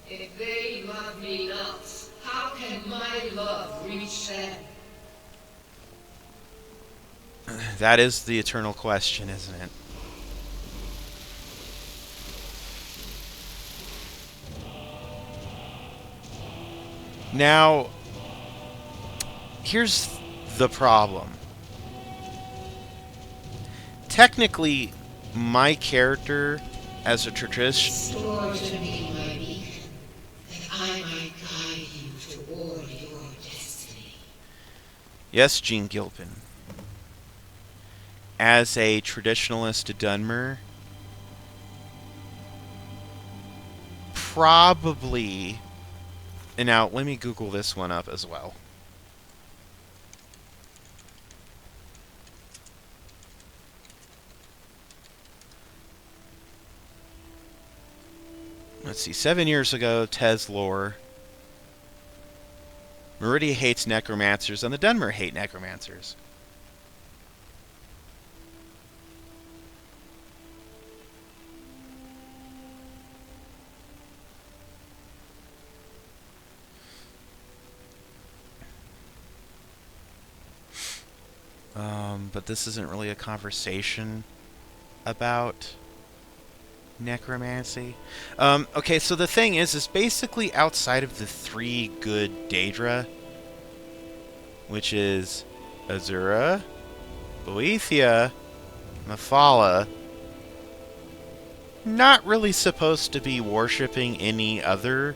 If they love me not, how can my love reach them? That is the eternal question, isn't it? Now, here's the problem. Technically, my character as a tradition... Restore to me my beacon, that I might guide you toward your destiny. Yes, Jean Gilpin. As a traditionalist Dunmer, probably... And now, let me Google this one up as well. Let's see, 7 years ago, Tez lore. Meridia hates necromancers, and the Dunmer hate necromancers. But this isn't really a conversation about necromancy. Okay, so the thing is basically outside of the 3 Good Daedra, which is Azura, Boethiah Mephala, not really supposed to be worshipping any other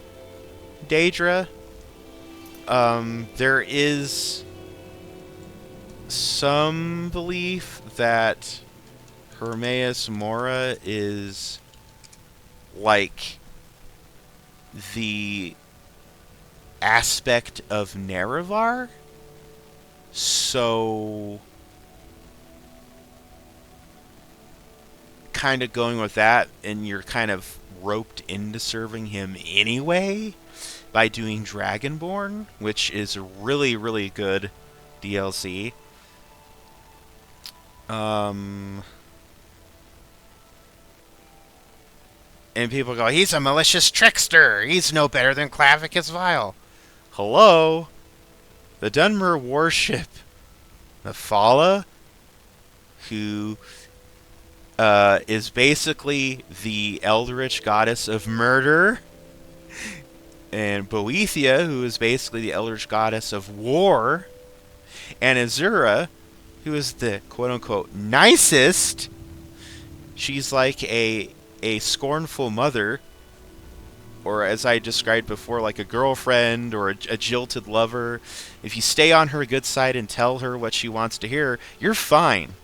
Daedra. There is some belief that Hermaeus Mora is like the aspect of Nerevar. So kind of going with that, and you're kind of roped into serving him anyway by doing Dragonborn, which is a really, really good DLC. And people go, he's a malicious trickster. He's no better than Clavicus Vile. Hello? The Dunmer warship Mephala, who is basically the eldritch goddess of murder, and Boethiah, who is basically the eldritch goddess of war, and Azura, who is the quote-unquote nicest. She's like a scornful mother, or as I described before, like a girlfriend or a jilted lover. If you stay on her good side and tell her what she wants to hear, you're fine.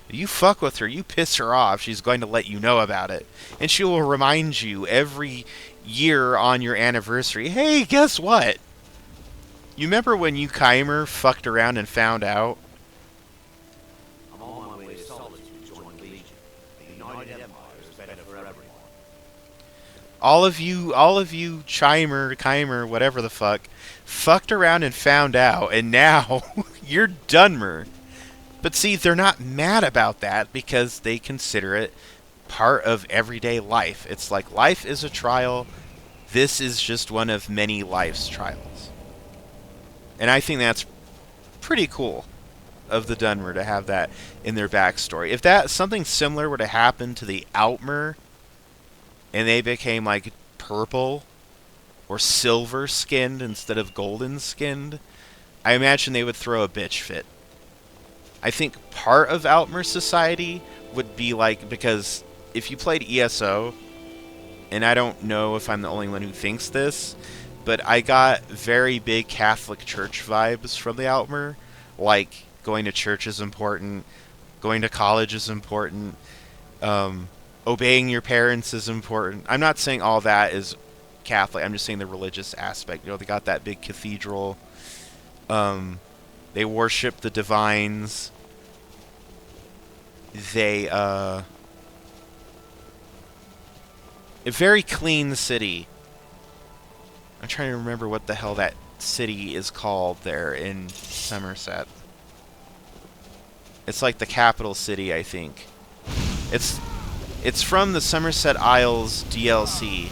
You fuck with her, you piss her off, she's going to let you know about it. And she will remind you every year on your anniversary, hey, guess what? You remember when you Keimer fucked around and found out? I'm on my way to Solitude to join Legion. The United Empire is better for everyone. All of you Keimer, whatever the fuck, fucked around and found out, and now you're Dunmer. But see, they're not mad about that because they consider it part of everyday life. It's like life is a trial. This is just one of many life's trials. And I think that's pretty cool of the Dunmer to have that in their backstory. If that something similar were to happen to the Outmer and they became like purple or silver skinned instead of golden skinned, I imagine they would throw a bitch fit. I think part of Outmer society would be like, because if you played ESO, and I don't know if I'm the only one who thinks this, but I got very big Catholic Church vibes from the Outmer. Like, going to church is important, going to college is important, obeying your parents is important. I'm not saying all that is Catholic, I'm just saying the religious aspect. You know, they got that big cathedral. They worship the divines. They, a very clean city. I'm trying to remember what the hell that city is called there in Somerset. It's like the capital city, I think. It's from the Somerset Isles DLC.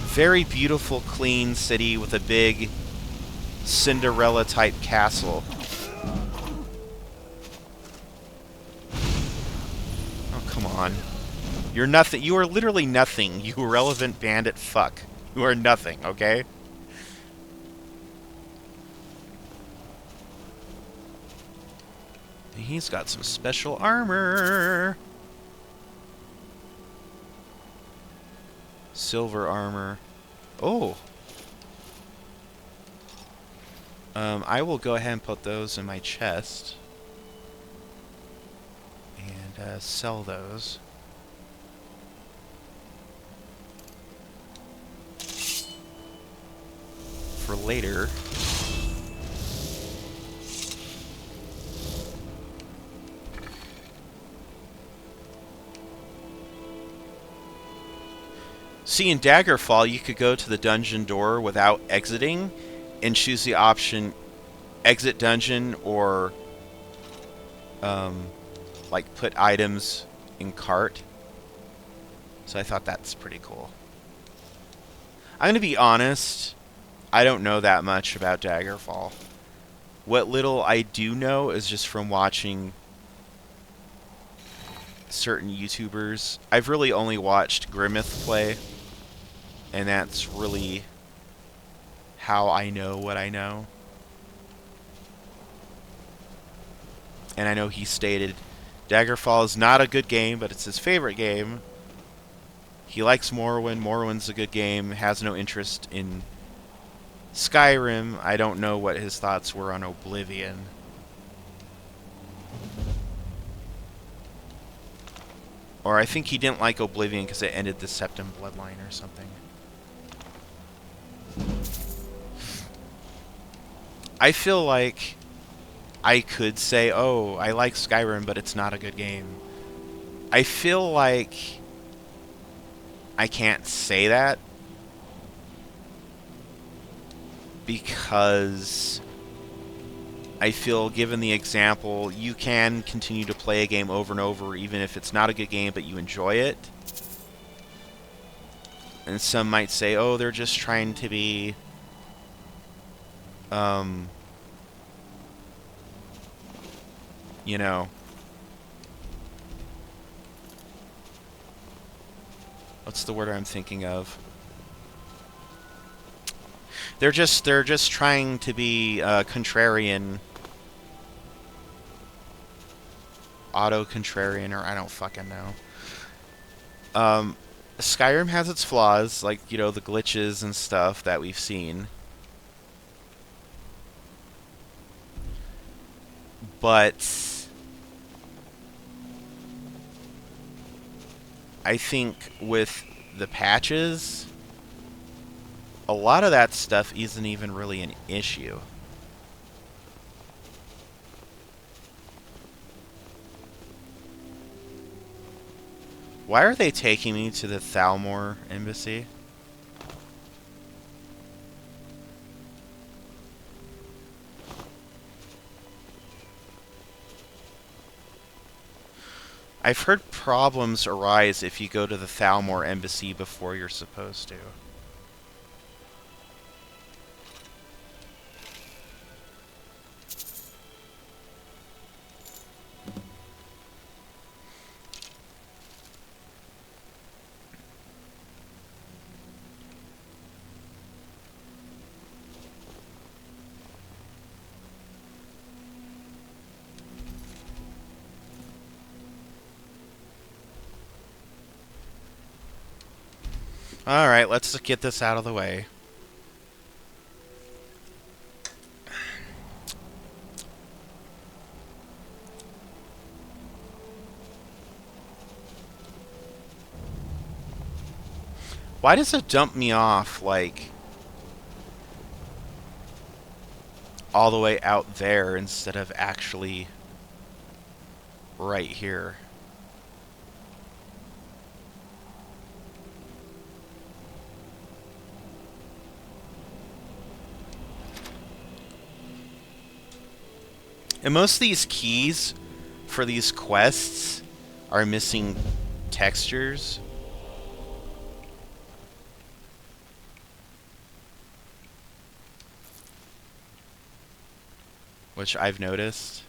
Very beautiful, clean city with a big Cinderella-type castle. Oh, come on. You're nothing. You are literally nothing, you irrelevant bandit fuck. You are nothing, okay? He's got some special armor. Silver armor. Oh. I will go ahead and put those in my chest. And sell those. For later. See, in Daggerfall, you could go to the dungeon door without exiting and choose the option exit dungeon or like put items in cart. So I thought that's pretty cool. I'm going to be honest, I don't know that much about Daggerfall. What little I do know is just from watching certain YouTubers. I've really only watched Grimmeth play, and that's really how I know what I know. And I know he stated Daggerfall is not a good game, but it's his favorite game. He likes Morrowind. Morrowind's a good game. Has no interest in Skyrim. I don't know what his thoughts were on Oblivion. Or I think he didn't like Oblivion because it ended the Septim Bloodline or something. I feel like I could say, oh, I like Skyrim, but it's not a good game. I feel like I can't say that because I feel, given the example, you can continue to play a game over and over even if it's not a good game but you enjoy it. And some might say, oh, they're just trying to be you know, what's the word I'm thinking of? They're just trying to be contrarian, auto-contrarian, or I don't fucking know. Skyrim has its flaws, like, you know, the glitches and stuff that we've seen. But I think with the patches, a lot of that stuff isn't even really an issue. Why are they taking me to the Thalmor embassy? I've heard problems arise if you go to the Thalmor embassy before you're supposed to. Alright, let's get this out of the way. Why does it dump me off, like, all the way out there instead of actually right here? And most of these keys for these quests are missing textures. Which I've noticed.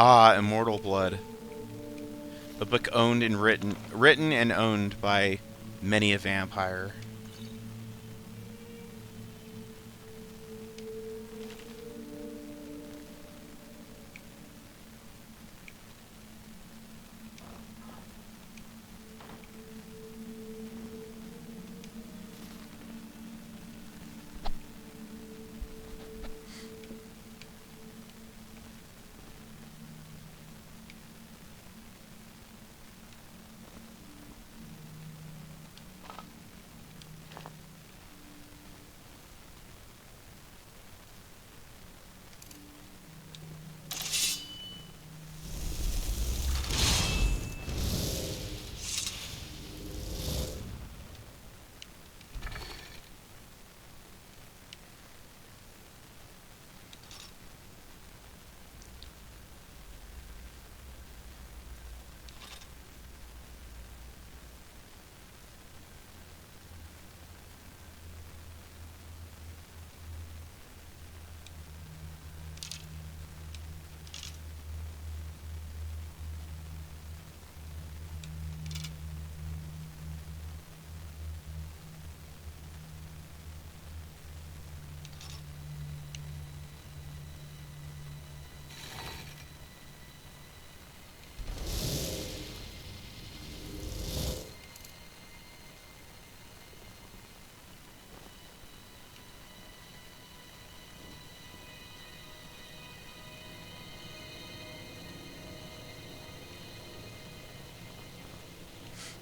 Ah, Immortal Blood. A book owned and written and owned by many a vampire.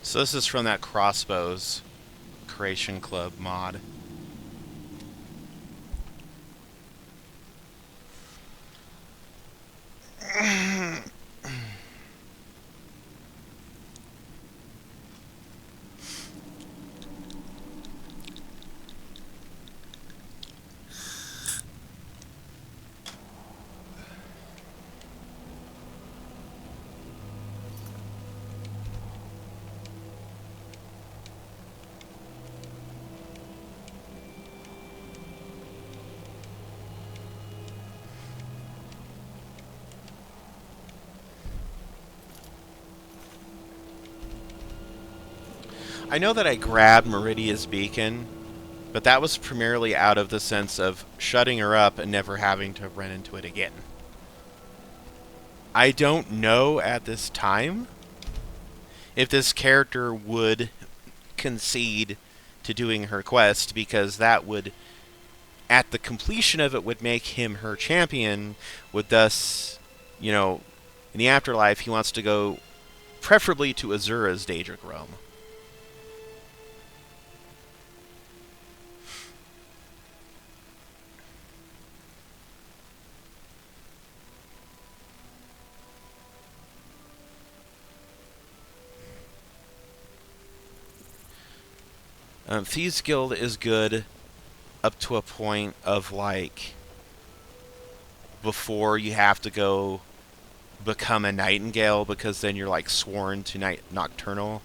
So this is from that Crossbows Creation Club mod. I know that I grabbed Meridia's beacon, but that was primarily out of the sense of shutting her up and never having to run into it again. I don't know at this time if this character would concede to doing her quest, because that would, at the completion of it, would make him her champion, would thus, you know, in the afterlife, he wants to go preferably to Azura's Daedric realm. Thieves Guild is good up to a point of, like, before you have to go become a Nightingale, because then you're, like, sworn to Nocturnal.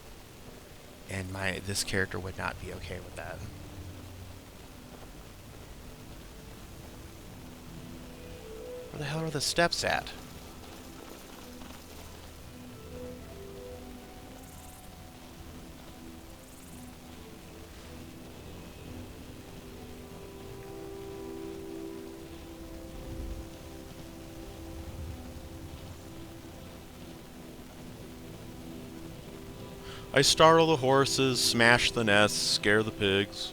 And this character would not be okay with that. Where the hell are the steps at? I startle the horses, smash the nests, scare the pigs,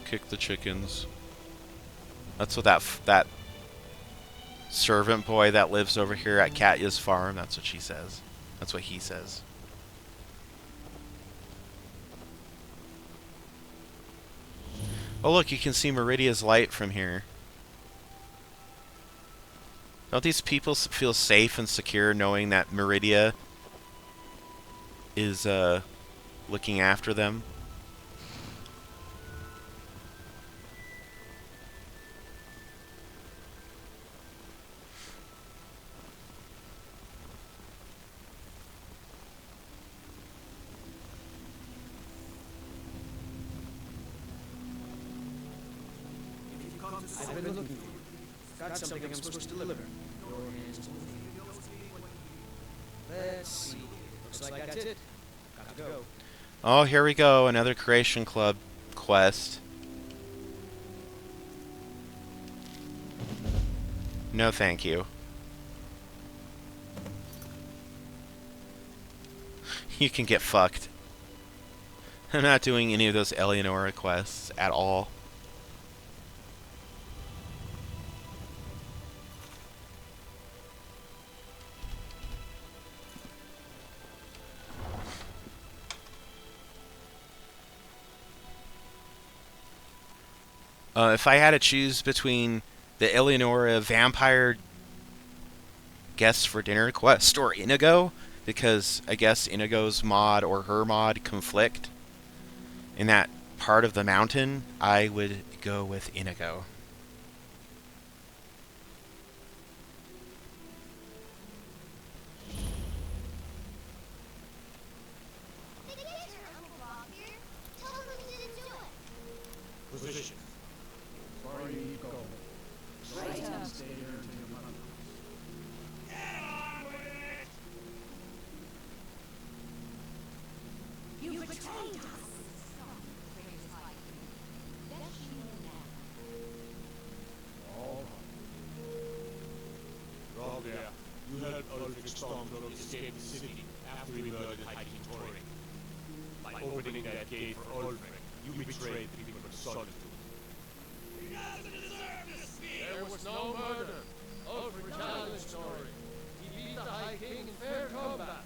kick the chickens. That's what that servant boy that lives over here at Katya's farm, that's what she says. That's what he says. Oh look, you can see Meridia's light from here. Don't these people feel safe and secure knowing that Meridia is looking after them? I've been looking for you. Got something I'm supposed to deliver. Your hands on me. Let's see. Looks like that's it. Got to go. Oh, here we go. Another Creation Club quest. No, thank you. You can get fucked. I'm not doing any of those Eleonora quests at all. If I had to choose between the Eleonora Vampire Guests for Dinner quest or Inigo, because I guess Inigo's mod or her mod conflict in that part of the mountain, I would go with Inigo. Position. Where are you going? Right up. Stay here until you're done. Get on with it! You betrayed us. Raldia, you helped Ulfric Stormcloak escape the city after we murdered Hiking Tory. By opening that gate for Ulfric, you betrayed the people of Solitude. He doesn't deserve to speak! There was no murder. Ulfric challenged Tory. He beat the High King in fair combat.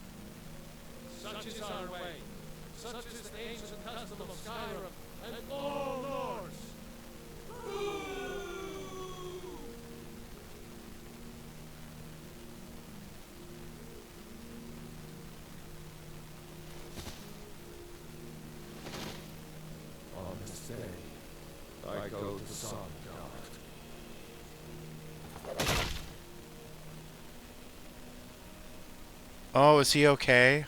our way. Such is the ancient custom of Skyrim and all Norse. On this day, I go to Songard. Oh, is he okay?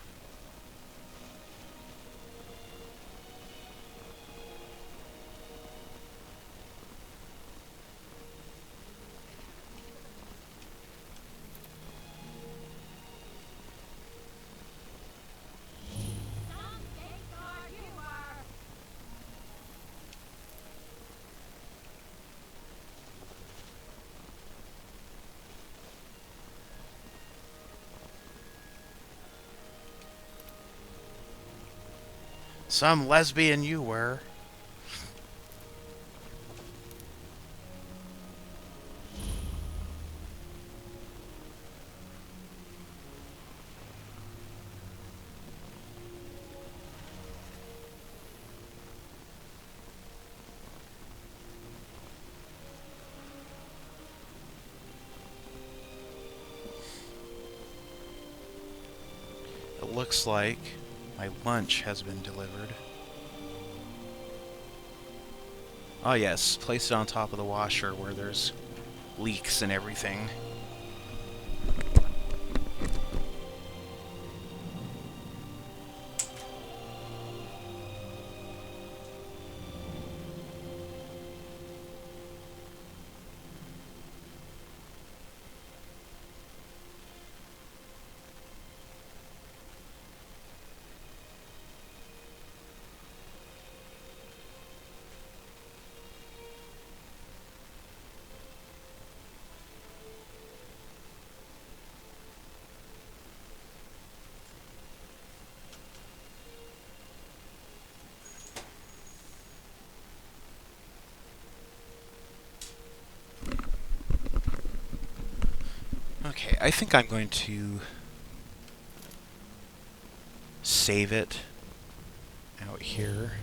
Some lesbian you were. It looks like my lunch has been delivered. Oh yes, place it on top of the washer where there's leaks and everything. Okay, I think I'm going to save it out here.